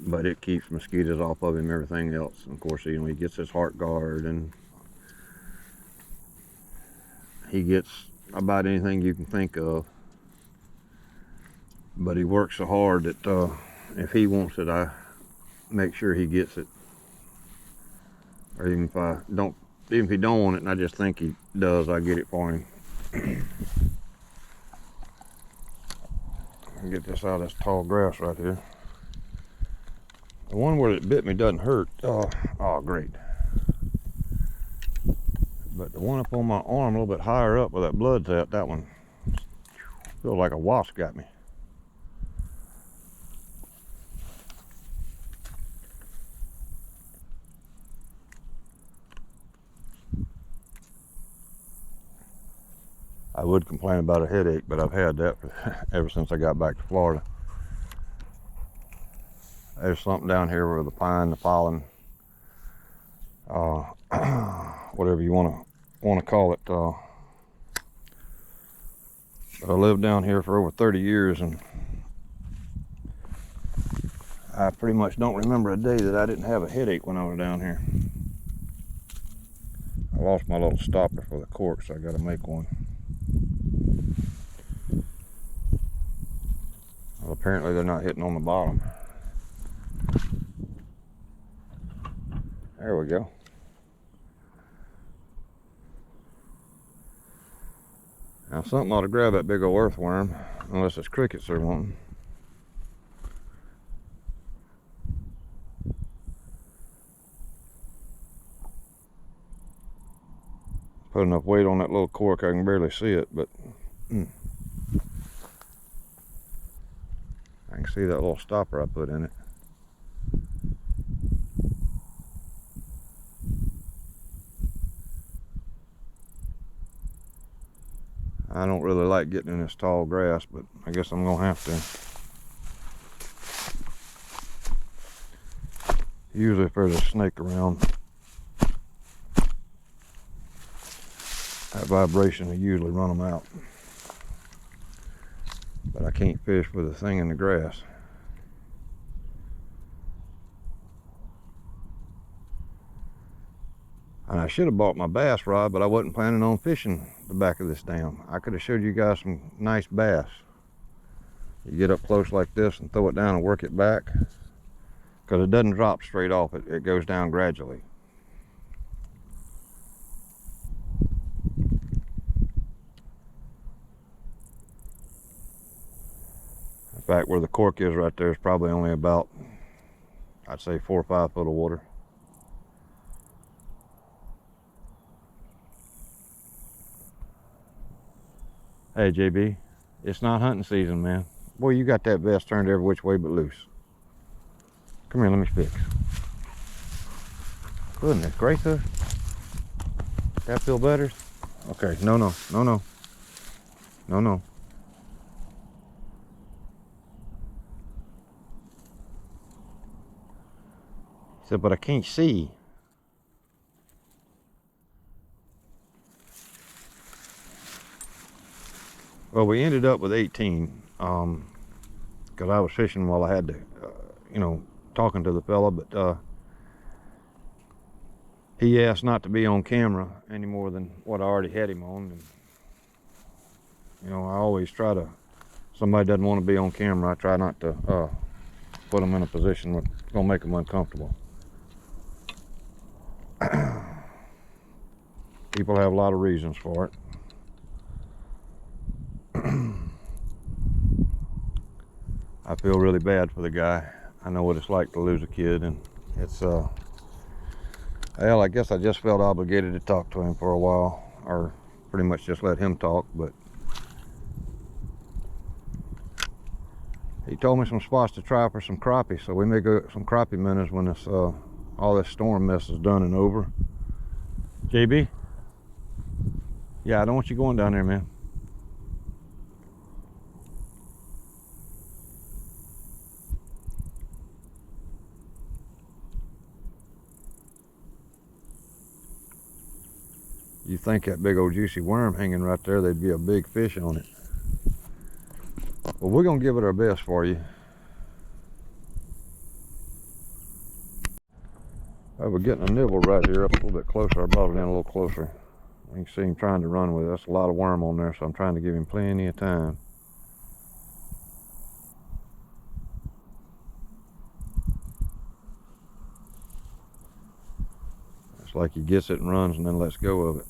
[SPEAKER 1] But it keeps mosquitoes off of him, everything else. And of course, he gets his heart guard, and he gets about anything you can think of. But he works so hard that if he wants it, I make sure he gets it. Or even if he don't want it and I just think he does, I get it for him. I'll get this out of this tall grass right here. The one where it bit me doesn't hurt. Oh, great. But the one up on my arm a little bit higher up where that blood's at, that one feels like a wasp got me. I would complain about a headache, but I've had that ever since I got back to Florida. There's something down here where the pine, the pollen, whatever you want to call it. But I lived down here for over 30 years, and I pretty much don't remember a day that I didn't have a headache when I was down here. I lost my little stopper for the cork, so I got to make one. apparently they're not hitting on the bottom. There we go. Now something ought to grab that big old earthworm, unless it's crickets they're wanting. Put enough weight on that little cork I can barely see it, but I can see that little stopper I put in it. I don't really like getting in this tall grass, but I guess I'm gonna have to. Usually if there's a snake around, that vibration will usually run them out. But I can't fish with a thing in the grass. And I should have bought my bass rod, but I wasn't planning on fishing the back of this dam. I could have showed you guys some nice bass. You get up close like this and throw it down and work it back, because it doesn't drop straight off, it goes down gradually. In fact, where the cork is right there is probably only about, I'd say 4 or 5 foot of water. Hey JB, it's not hunting season, man. Boy, you got that vest turned every which way but loose. Come here, let me fix. Goodness gracious. That feel better? Okay, no. He said, but I can't see. Well, we ended up with 18, because I was fishing while I had to, talking to the fella, but he asked not to be on camera any more than what I already had him on. And, I always try to, somebody doesn't want to be on camera, I try not to put them in a position that's going to make them uncomfortable. People have a lot of reasons for it. I feel really bad for the guy. I know what it's like to lose a kid, and it's well, I guess I just felt obligated to talk to him for a while, or pretty much just let him talk. But he told me some spots to try for some crappie, so we may go some crappie minnows when this all this storm mess is done and over. JB? Yeah, I don't want you going down there, man. You think that big old juicy worm hanging right there, there'd be a big fish on it. Well, we're gonna give it our best for you. We're getting a nibble right here up a little bit closer. I brought it in a little closer. You can see him trying to run with it. That's a lot of worm on there, so I'm trying to give him plenty of time. It's like he gets it and runs and then lets go of it.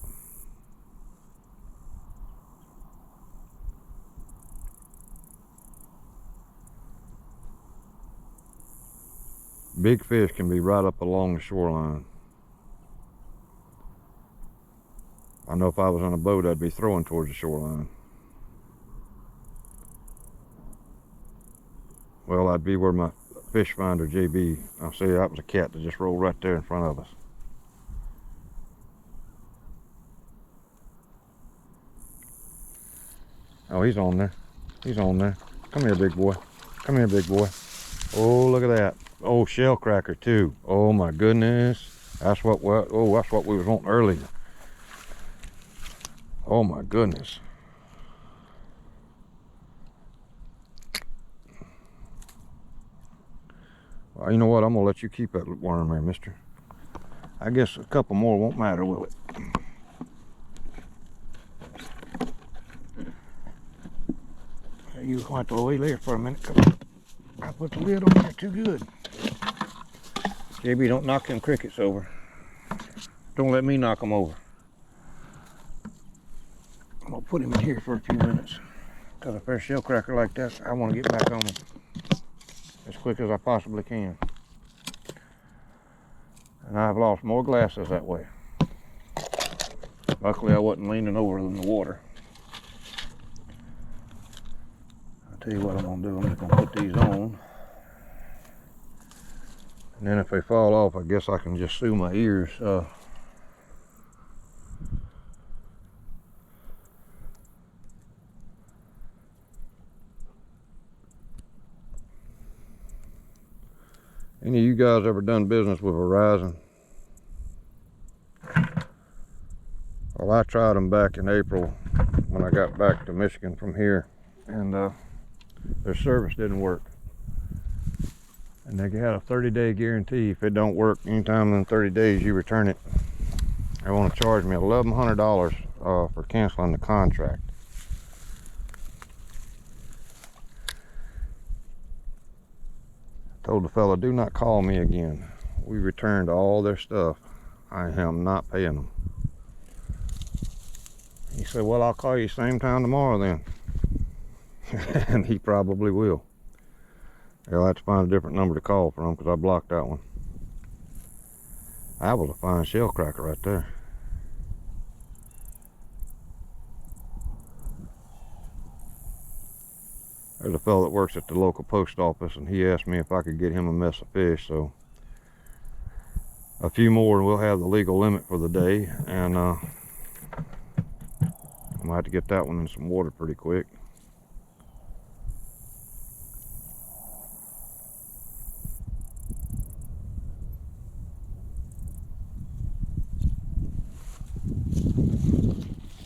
[SPEAKER 1] Big fish can be right up along the shoreline. I know if I was on a boat, I'd be throwing towards the shoreline. Well, I'd be where my fish finder JB. I'll see, that was a cat that just rolled right there in front of us. Oh, he's on there. He's on there. Come here, big boy. Come here, big boy. Oh, look at that. Oh, shell cracker too. Oh my goodness. That's what we was wanting earlier. Oh my goodness. Well, you know what? I'm gonna let you keep that worm there, mister. I guess a couple more won't matter, will it?
[SPEAKER 2] You want to wait there for a minute, 'cause I put the lid on there too good. JB, don't knock them crickets over. Don't let me knock them over. I'm gonna put him in here for a few minutes, because if there's a shell cracker like that, I want to get back on them as quick as I possibly can. And I've lost more glasses that way. Luckily, I wasn't leaning over in the water. I'll tell you what I'm gonna do. I'm just gonna put these on. And then if they fall off, I guess I can just sew my ears. Any of you guys ever done business with Verizon? Well, I tried them back in April when I got back to Michigan from here, and their service didn't work. And they had a 30-day guarantee. If it don't work anytime in 30 days, you return it. They want to charge me $1,100 for canceling the contract. Told the fella, do not call me again. We returned all their stuff. I am not paying them. He said, well, I'll call you same time tomorrow then. And he probably will. I'll have to find a different number to call from because I blocked that one. That was a fine shell cracker right there. There's a fellow that works at the local post office, and he asked me if I could get him a mess of fish. So a few more and we'll have the legal limit for the day, and I'm gonna have to get that one in some water pretty quick.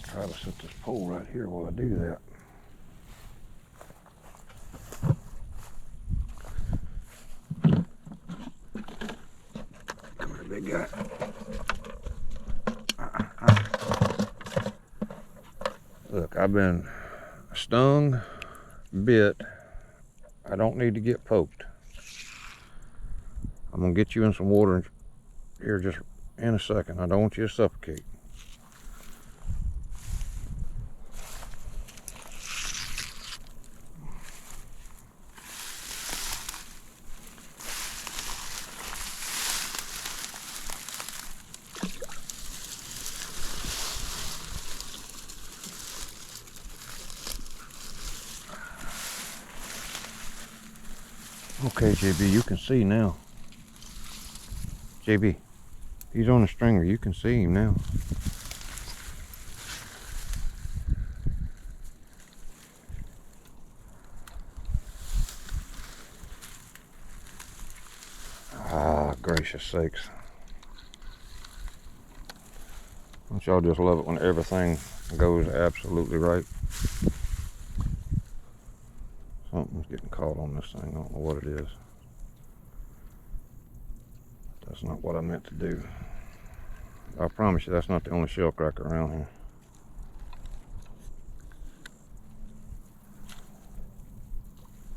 [SPEAKER 2] Try to set this pole right here while I do that. Come here, big guy. Look, I've been stung, bit. I don't need to get poked. I'm gonna get you in some water here just in a second. I don't want you to suffocate. Okay, JB, you can see now. JB, he's on a stringer. You can see him now. Ah, gracious sakes. Don't y'all just love it when everything goes absolutely right? Something's getting caught on this thing. I don't know what it is. That's not what I meant to do. I promise you that's not the only shell cracker around here.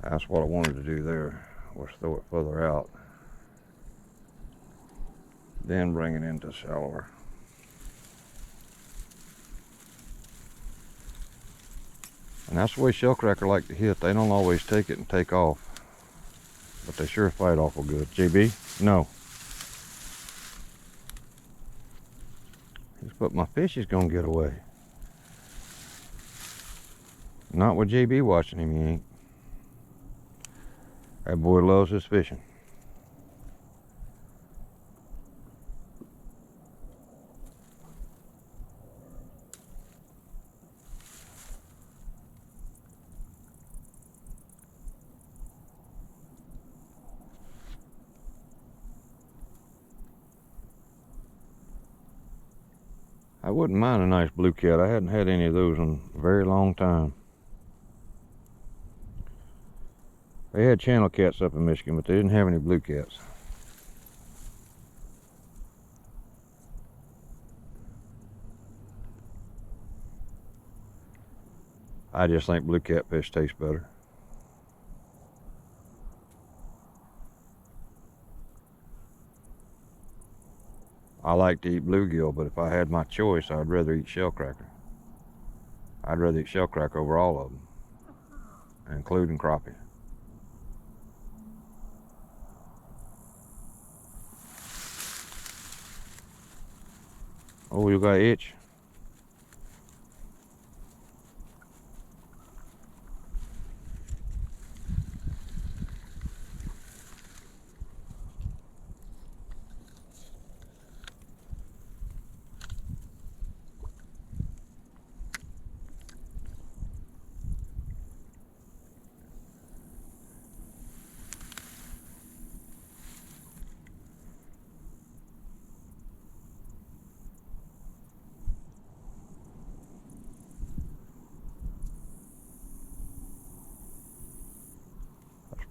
[SPEAKER 2] That's what I wanted to do there, was throw it further out. Then bring it into shallower. And that's the way shell cracker like to hit. They don't always take it and take off, but they sure fight awful good. JB, no. But my fish is gonna get away. Not with JB watching him, he ain't. That boy loves his fishing. I wouldn't mind a nice blue cat. I hadn't had any of those in a very long time. They had channel cats up in Michigan, but they didn't have any blue cats. I just think blue catfish taste better.
[SPEAKER 1] I like to eat bluegill, but if I had my choice, I'd rather eat shellcracker. I'd rather eat shellcracker over all of them, including crappie. Oh, you got an itch?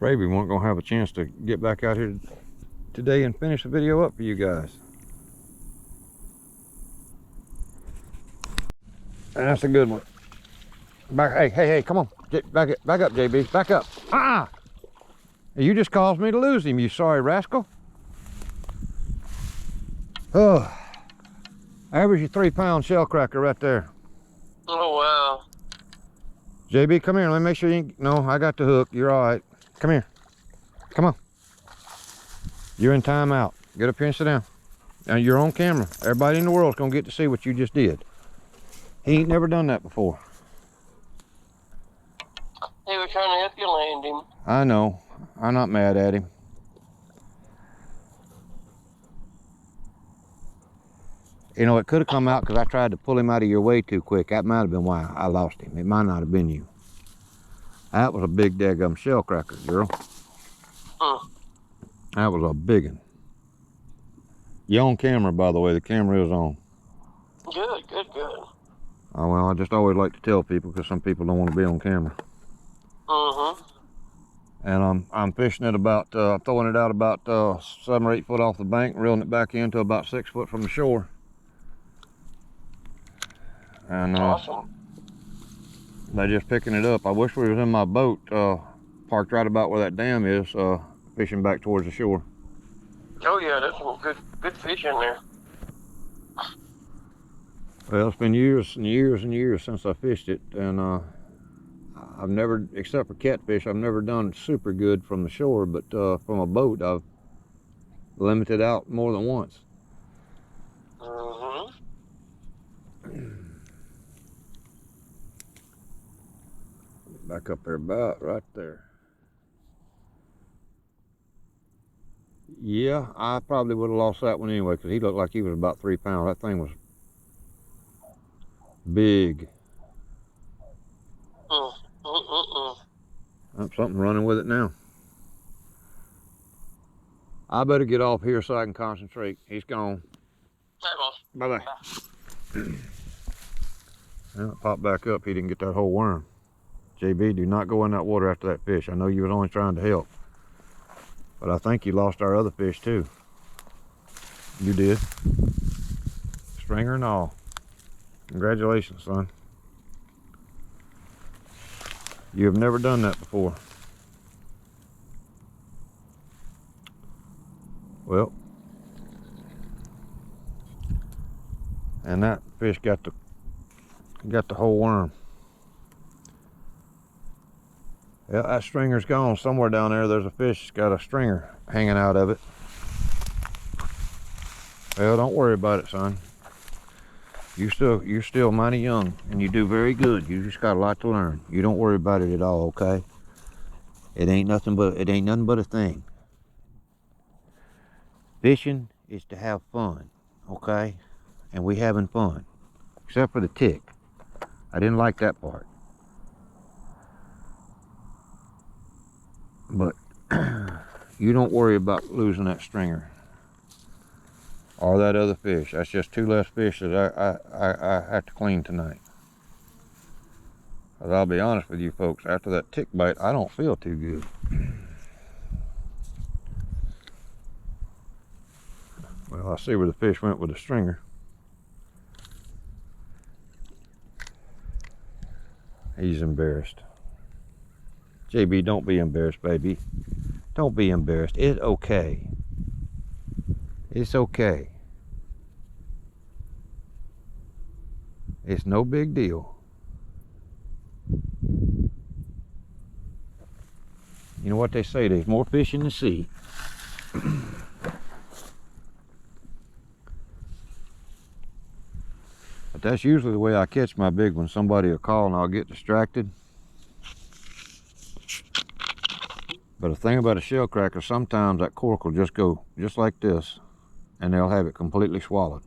[SPEAKER 1] Maybe we weren't gonna have a chance to get back out here today and finish the video up for you guys. That's a good one. Back, hey, come on. Back up, JB. Back up. You just caused me to lose him, you sorry rascal. Oh, average 3-pound shellcracker right there.
[SPEAKER 3] Oh, wow.
[SPEAKER 1] JB, come here. Let me make sure you... No, I got the hook. You're all right. Come here. Come on. You're in timeout. Get up here and sit down. Now you're on camera. Everybody in the world's gonna get to see what you just did. He ain't never done that before.
[SPEAKER 3] He was trying to help you land him.
[SPEAKER 1] I know. I'm not mad at him. You know, it could have come out because I tried to pull him out of your way too quick. That might have been why I lost him. It might not have been you. That was a big daggum shellcracker, girl. That was a big one. You on camera, by the way. The camera is on.
[SPEAKER 3] Good.
[SPEAKER 1] Oh, well, I just always like to tell people because some people don't want to be on camera. And I'm fishing it about, throwing it out about 7 or 8 foot off the bank, reeling it back into about 6 foot from the shore. And
[SPEAKER 3] Awesome.
[SPEAKER 1] they're just picking it up. I wish we was in my boat, parked right about where that dam is, fishing back towards the shore.
[SPEAKER 3] Oh yeah, there's some good fish in there.
[SPEAKER 1] Well, it's been years and years and years since I fished it, and I've never, except for catfish, I've never done super good from the shore, but from a boat, I've limited out more than once. Back up there, about right there. Yeah, I probably would have lost that one anyway, because he looked like he was about 3 pounds. That thing was big. Something running with it now. I better get off here so I can concentrate. He's gone. Bye-bye. Well, it popped back up. He didn't get that whole worm. JB, do not go in that water after that fish. I know you was only trying to help, but I think you lost our other fish too. You did. Stringer and all. Congratulations, son. You have never done that before. Well, and that fish got the whole worm. Yeah, that stringer's gone. Somewhere down there, there's a fish that's got a stringer hanging out of it. Well, don't worry about it, son. You're still mighty young, and you do very good. You just got a lot to learn. You don't worry about it at all, okay? It ain't nothing but a thing. Fishing is to have fun, okay? And we having fun, except for the tick. I didn't like that part. But you don't worry about losing that stringer or that other fish. That's just 2 less fish that I have to clean tonight. Because I'll be honest with you folks, after that tick bite, I don't feel too good. Well, I see where the fish went with the stringer. He's embarrassed. JB, don't be embarrassed, baby. Don't be embarrassed. It's okay. It's okay.
[SPEAKER 2] It's no big deal. You know what they say, there's more fish in the sea. But that's usually the way I catch my big ones. Somebody will call and I'll get distracted. But the thing about a shell cracker, sometimes that cork will just go just like this, and they'll have it completely swallowed.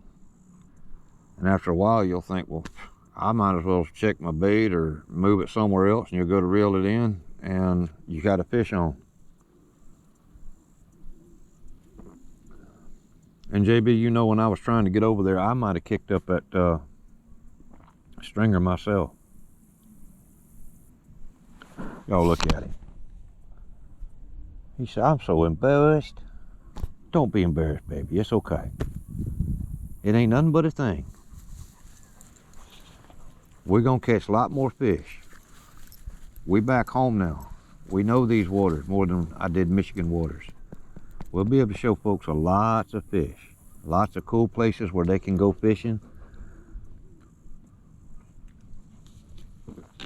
[SPEAKER 2] And after a while, you'll think, well, I might as well check my bait or move it somewhere else, and you'll go to reel it in, and you got a fish on. And JB, you know, when I was trying to get over there, I might have kicked up that stringer myself. Y'all look at him. He said, I'm so embarrassed. Don't be embarrassed, baby. It's okay. It ain't nothing but a thing. We're gonna catch a lot more fish. We back home now. We know these waters more than I did Michigan waters. We'll be able to show folks lots of fish. Lots of cool places where they can go fishing.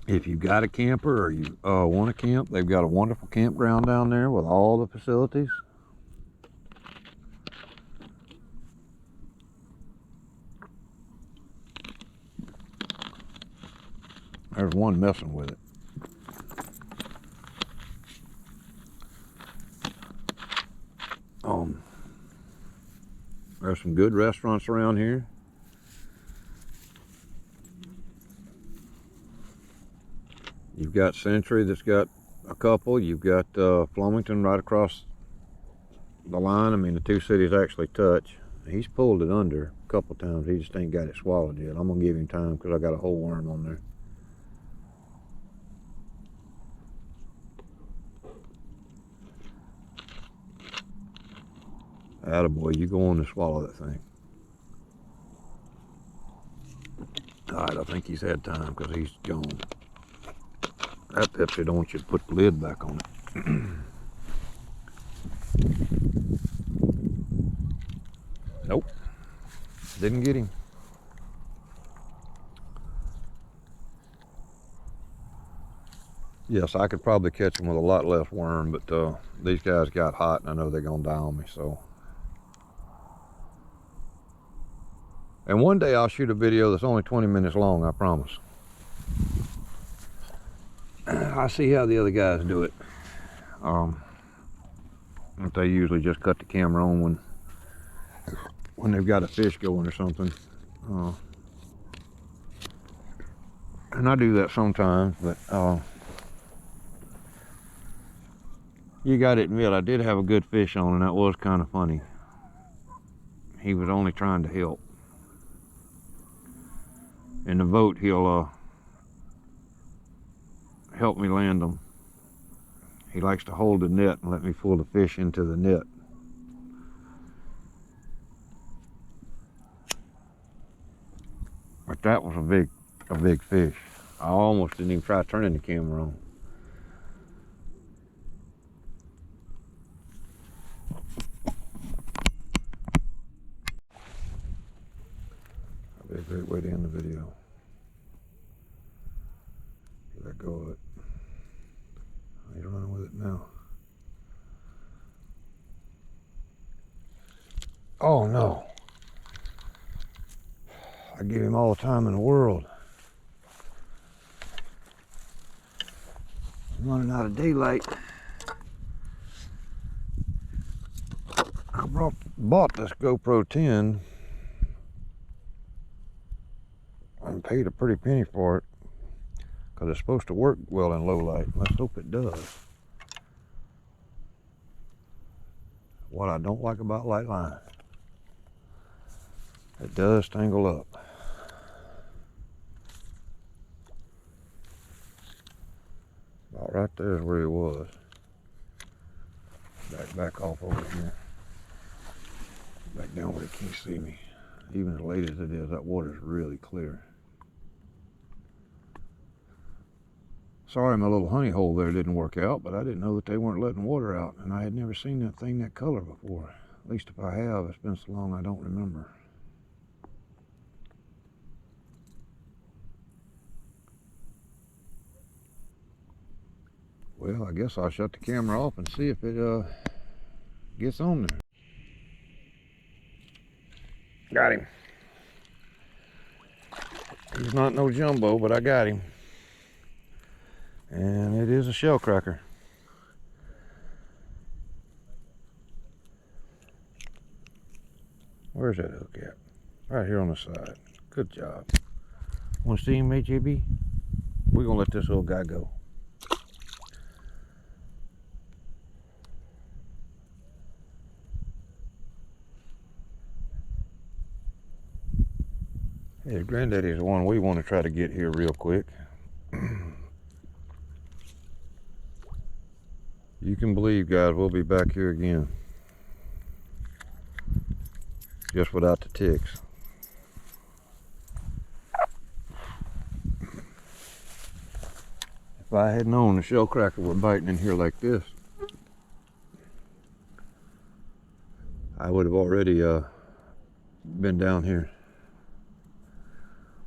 [SPEAKER 2] If you've got a camper or you want to camp, they've got a wonderful campground down there with all the facilities. There's one messing with it. There's some good restaurants around here. You've got Century that's got a couple. You've got Flemington right across the line. I mean, the two cities actually touch. He's pulled it under a couple times. He just ain't got it swallowed yet. I'm gonna give him time because I got a whole worm on there. Attaboy, you go on to swallow that thing. All right, I think he's had time because he's gone. That Pepsi don't want you to put the lid back on it. Nope, didn't get him. Yes, I could probably catch him with a lot less worm, but these guys got hot and I know they're gonna die on me, so. And one day I'll shoot a video that's only 20 minutes long, I promise. I see how the other guys do it. They usually just cut the camera on when they've got a fish going or something. And I do that sometimes, but you gotta admit, I did have a good fish on, and that was kind of funny. He was only trying to help. In the boat, he'll help me land them. He likes to hold the net and let me pull the fish into the net. But that was a big fish. I almost didn't even try turning the camera on. That'd be a great way to end the video. Let go of it. He's running with it now. Oh no. I give him all the time in the world. I'm running out of daylight. I bought this GoPro 10 and paid a pretty penny for it because it's supposed to work well in low light. Let's hope it does. What I don't like about light line, it does tangle up. About right there is where he was. Back off over here. Back down where he can't see me. Even as late as it is, that water's really clear. Sorry my little honey hole there didn't work out, but I didn't know that they weren't letting water out, and I had never seen that thing that color before. At least if I have, it's been so long I don't remember.
[SPEAKER 1] Well, I guess I'll shut the camera off and see if it gets on there. Got him. He's not no jumbo, but I got him. And it is a shell cracker. Where's that hook at? Right here on the side. Good job. Want to see him, JB? We're gonna let this little guy go. Hey, Granddaddy's the one we want to try to get here real quick. You can believe, guys, we'll be back here again. Just without the ticks. If I had known the shell cracker were biting in here like this, I would have already been down here.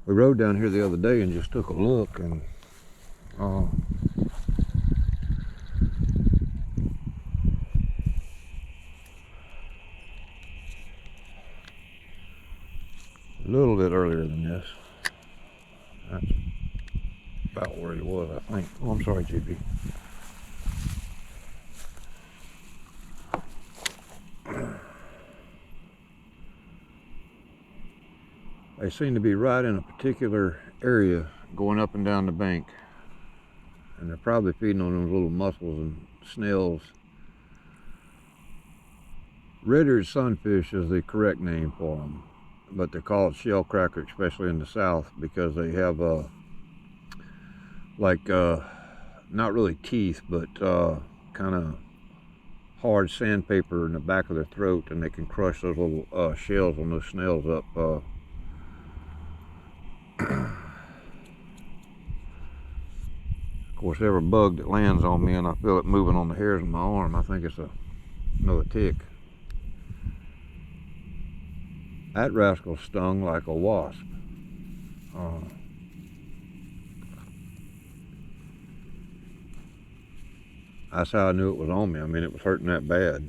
[SPEAKER 1] We rode down here the other day and just took a look, and a little bit earlier than this. That's about where he was, I think. Oh, I'm sorry, JB. They seem to be right in a particular area going up and down the bank. And they're probably feeding on those little mussels and snails. Red-eared sunfish is the correct name for them, but they're called shell cracker, especially in the south, because they have not really teeth, but kind of hard sandpaper in the back of their throat, and they can crush those little shells on those snails up. Of course, every bug that lands on me and I feel it moving on the hairs of my arm, I think it's another tick. That rascal stung like a wasp. That's how I knew it was on me. I mean, it was hurting that bad.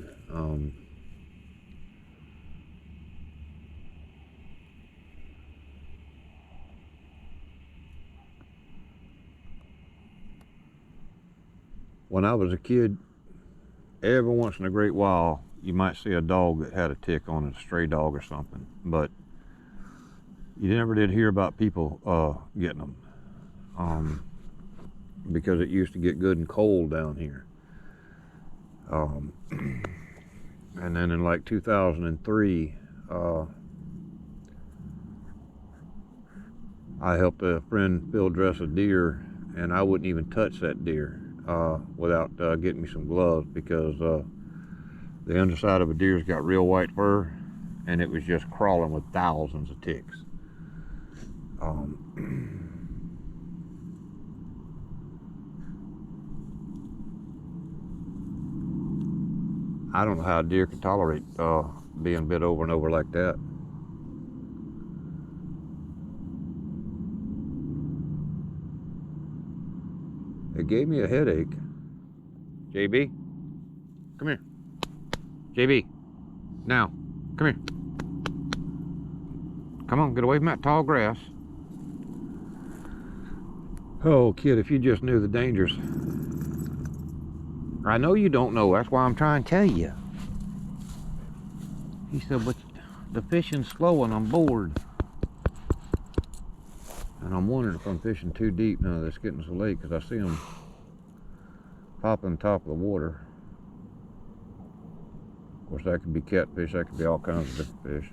[SPEAKER 1] When I was a kid, every once in a great while, you might see a dog that had a tick on it, a stray dog or something, but you never did hear about people getting them, because it used to get good and cold down here. And then in like 2003, I helped a friend field dress a deer, and I wouldn't even touch that deer without getting me some gloves, because the underside of a deer's got real white fur, and it was just crawling with thousands of ticks. I don't know how a deer can tolerate being bit over and over like that. It gave me a headache. JB, come here. JB, now, come here. Come on, get away from that tall grass. Oh, kid, if you just knew the dangers. I know you don't know, that's why I'm trying to tell you. He said, but the fishing's slow and I'm bored. And I'm wondering if I'm fishing too deep now that it's getting so late, because I see them popping on top of the water. Of course, that could be catfish, that could be all kinds of different fish.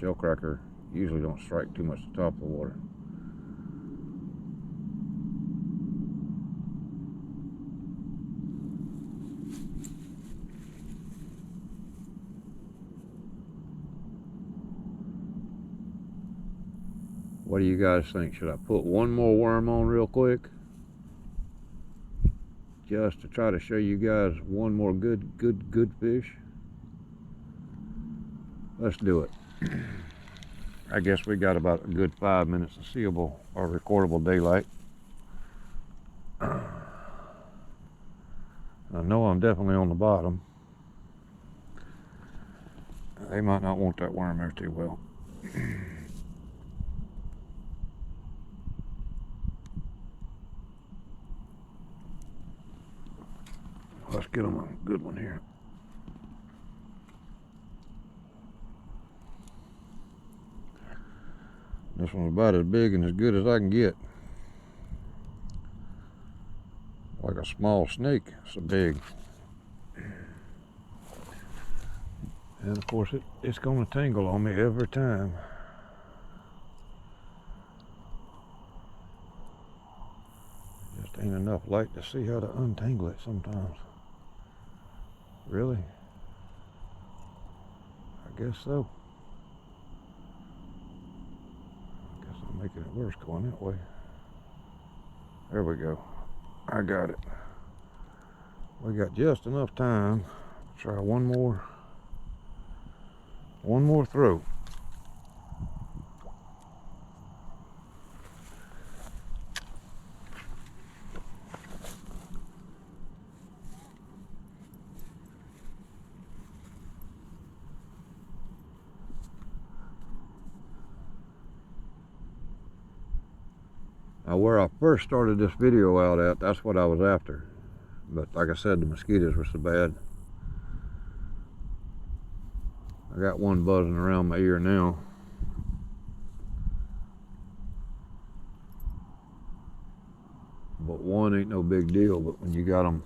[SPEAKER 1] Shell cracker usually don't strike too much at the top of the water. What do you guys think? Should I put one more worm on real quick? Just to try to show you guys one more good fish? Let's do it. I guess we got about a good 5 minutes of seeable or recordable daylight.
[SPEAKER 2] I know I'm definitely on the bottom. They might not want that worm there too well. Let's get them a good one here. This one's about as big and as good as I can get. Like a small snake, so big. And of course it's gonna tangle on me every time. Just ain't enough light to see how to untangle it sometimes. Really? I guess so. I guess I'm making it worse going that way. There we go. I got it. We got just enough time to try one more throw. Now where I first started this video out at, that's what I was after. But like I said, the mosquitoes were so bad. I got one buzzing around my ear now. But one ain't no big deal, but when you got them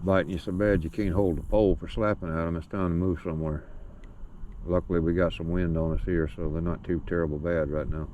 [SPEAKER 2] biting you so bad you can't hold the pole for slapping at them, it's time to move somewhere. Luckily we got some wind on us here, so they're not too terrible bad right now.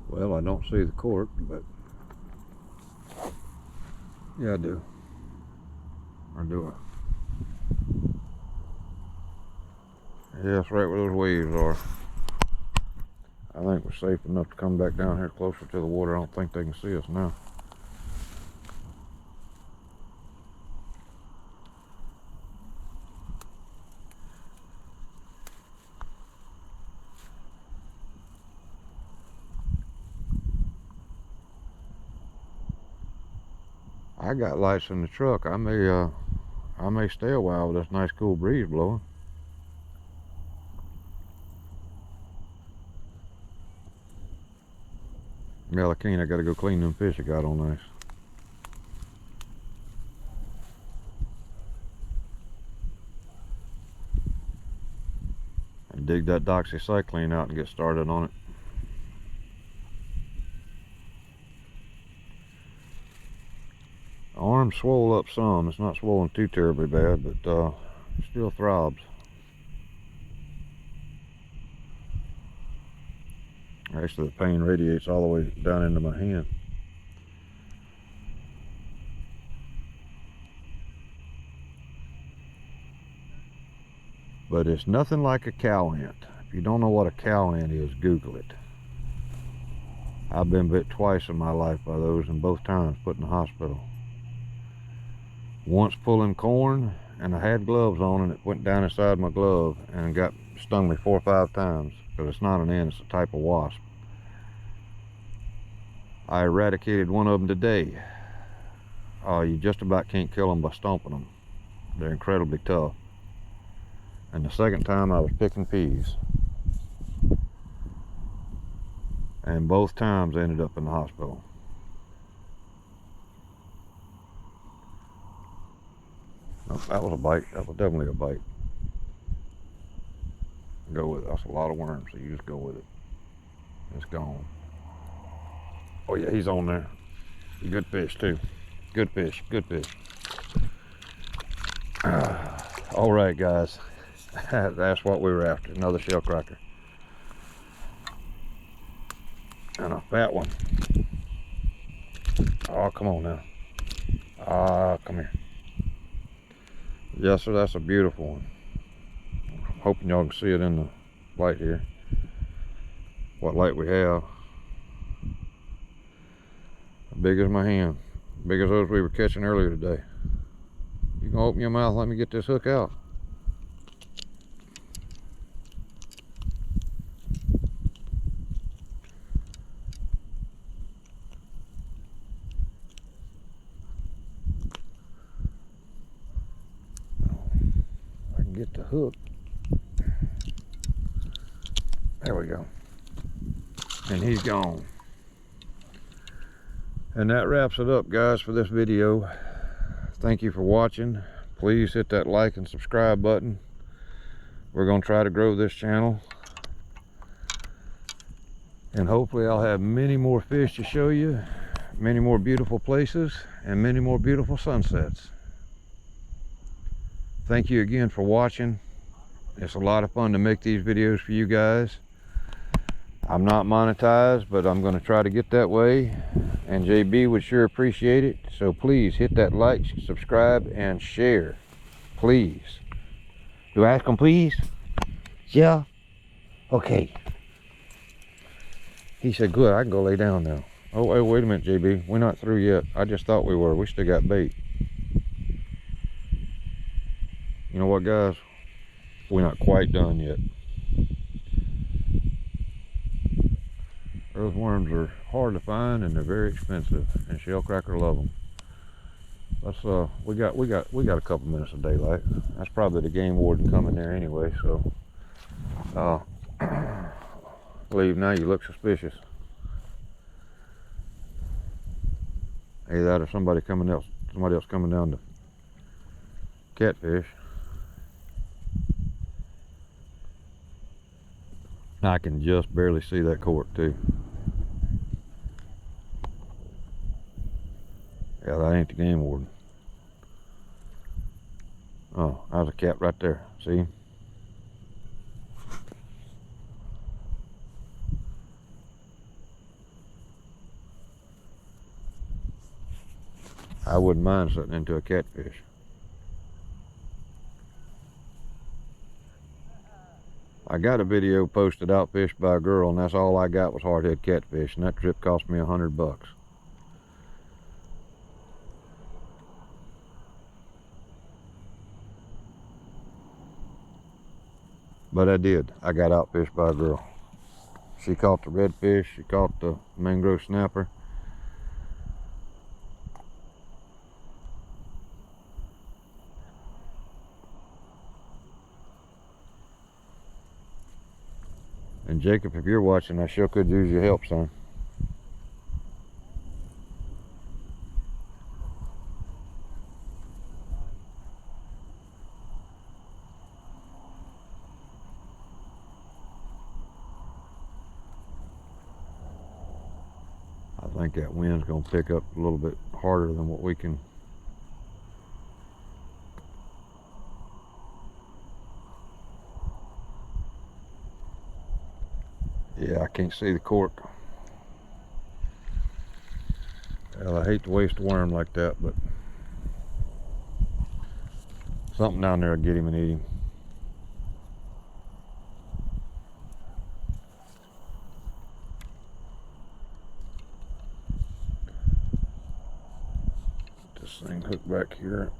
[SPEAKER 2] Well, I don't see the cork, but yeah, I do. Or do I? Yeah, that's right where those waves are. I think we're safe enough to come back down here closer to the water. I don't think they can see us now. I got lights in the truck. I may stay a while with this nice cool breeze blowing. Yeah, I can't. I gotta go clean them fish I got on ice. And dig that doxycycline out and get started on it. Arm swole up some. It's not swollen too terribly bad, but it still throbs. Actually, the pain radiates all the way down into my hand. But it's nothing like a cow ant. If you don't know what a cow ant is, Google it. I've been bit twice in my life by those, and both times put in the hospital. Once pulling corn, and I had gloves on, and it went down inside my glove and stung me 4 or 5 times, because it's not an ant, it's a type of wasp. I eradicated one of them today. You just about can't kill them by stomping them. They're incredibly tough. And the second time I was picking peas. And both times I ended up in the hospital. Oh, that was a bite. That was definitely a bite. Go with it. That's a lot of worms, so you just go with it. It's gone. Oh yeah, he's on there. Good fish too. Good fish, good fish. All right, guys. That's what we were after. Another shell cracker. And a fat one. Oh, come on now. Come here. Yes, sir, that's a beautiful one. I'm hoping y'all can see it in the light here. What light we have. Big as my hand. Big as those we were catching earlier today. You can open your mouth, let me get this hook out. I can get the hook. There we go. And he's gone. And that wraps it up, guys, for this video. Thank you for watching. Please hit that like and subscribe button. We're going to try to grow this channel. And hopefully I'll have many more fish to show you, many more beautiful places, and many more beautiful sunsets. Thank you again for watching. It's a lot of fun to make these videos for you guys. I'm not monetized, but I'm going to try to get that way. And JB would sure appreciate it. So please hit that like, subscribe, and share. Please. Do I ask them please? Yeah? Okay. He said, good, I can go lay down now. Oh, wait a minute, JB. We're not through yet. I just thought we were. We still got bait. You know what, guys? We're not quite done yet. Earthworms are hard to find and they're very expensive, and shellcracker love them. Let's we got a couple minutes of daylight. That's probably the game warden coming there anyway, so leave now. You look suspicious. Either that or somebody else coming down to catfish. I can just barely see that cork too. Yeah, that ain't the game warden. Oh, there's a cat right there. See? I wouldn't mind sitting into a catfish. I got a video posted out fished by a girl, and that's all I got was hardhead catfish, and that trip cost me $100. But I did. I got outfished by a girl. She caught the redfish, she caught the mangrove snapper. And Jacob, if you're watching, I sure could use your help, son. I think that wind's gonna pick up a little bit harder than what we can. Yeah, I can't see the cork. Well, I hate to waste a worm like that, but something down there will get him and eat him. Get this thing hooked back here.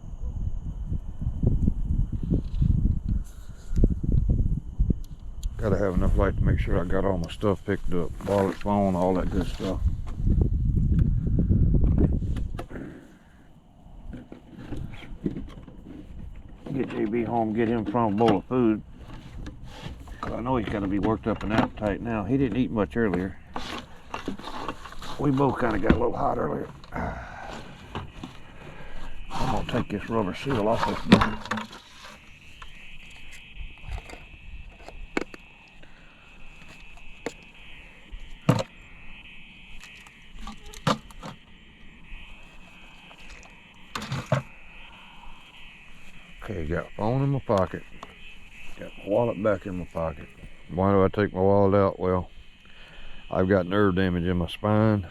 [SPEAKER 2] Gotta have enough light to make sure I got all my stuff picked up. Wallet, phone, all that good stuff. Get JB home, get him from a bowl of food. Cause I know he's gotta be worked up an appetite now. He didn't eat much earlier. We both kinda got a little hot earlier. I'm gonna take this rubber seal off this thing. Okay, got phone in my pocket. Got my wallet back in my pocket. Why do I take my wallet out? Well, I've got nerve damage in my spine,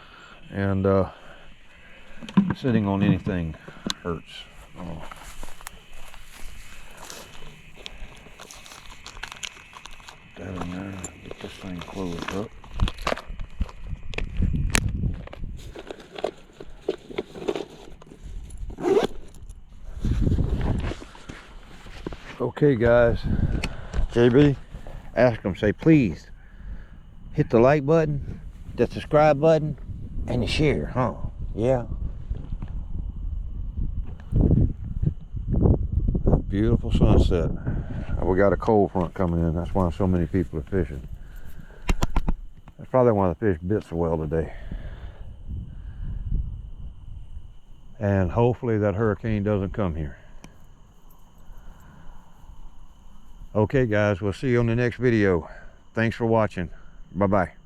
[SPEAKER 2] and sitting on anything
[SPEAKER 1] hurts. That in there. Get this thing closed up. Okay, guys. JB, ask them, say, please hit the like button, the subscribe button, and the share, huh? Yeah. A beautiful sunset. We got a cold front coming in. That's why so many people are fishing. That's probably why the fish bit so well today. And hopefully that hurricane doesn't come here. Okay, guys, we'll see you on the next video. Thanks for watching. Bye-bye.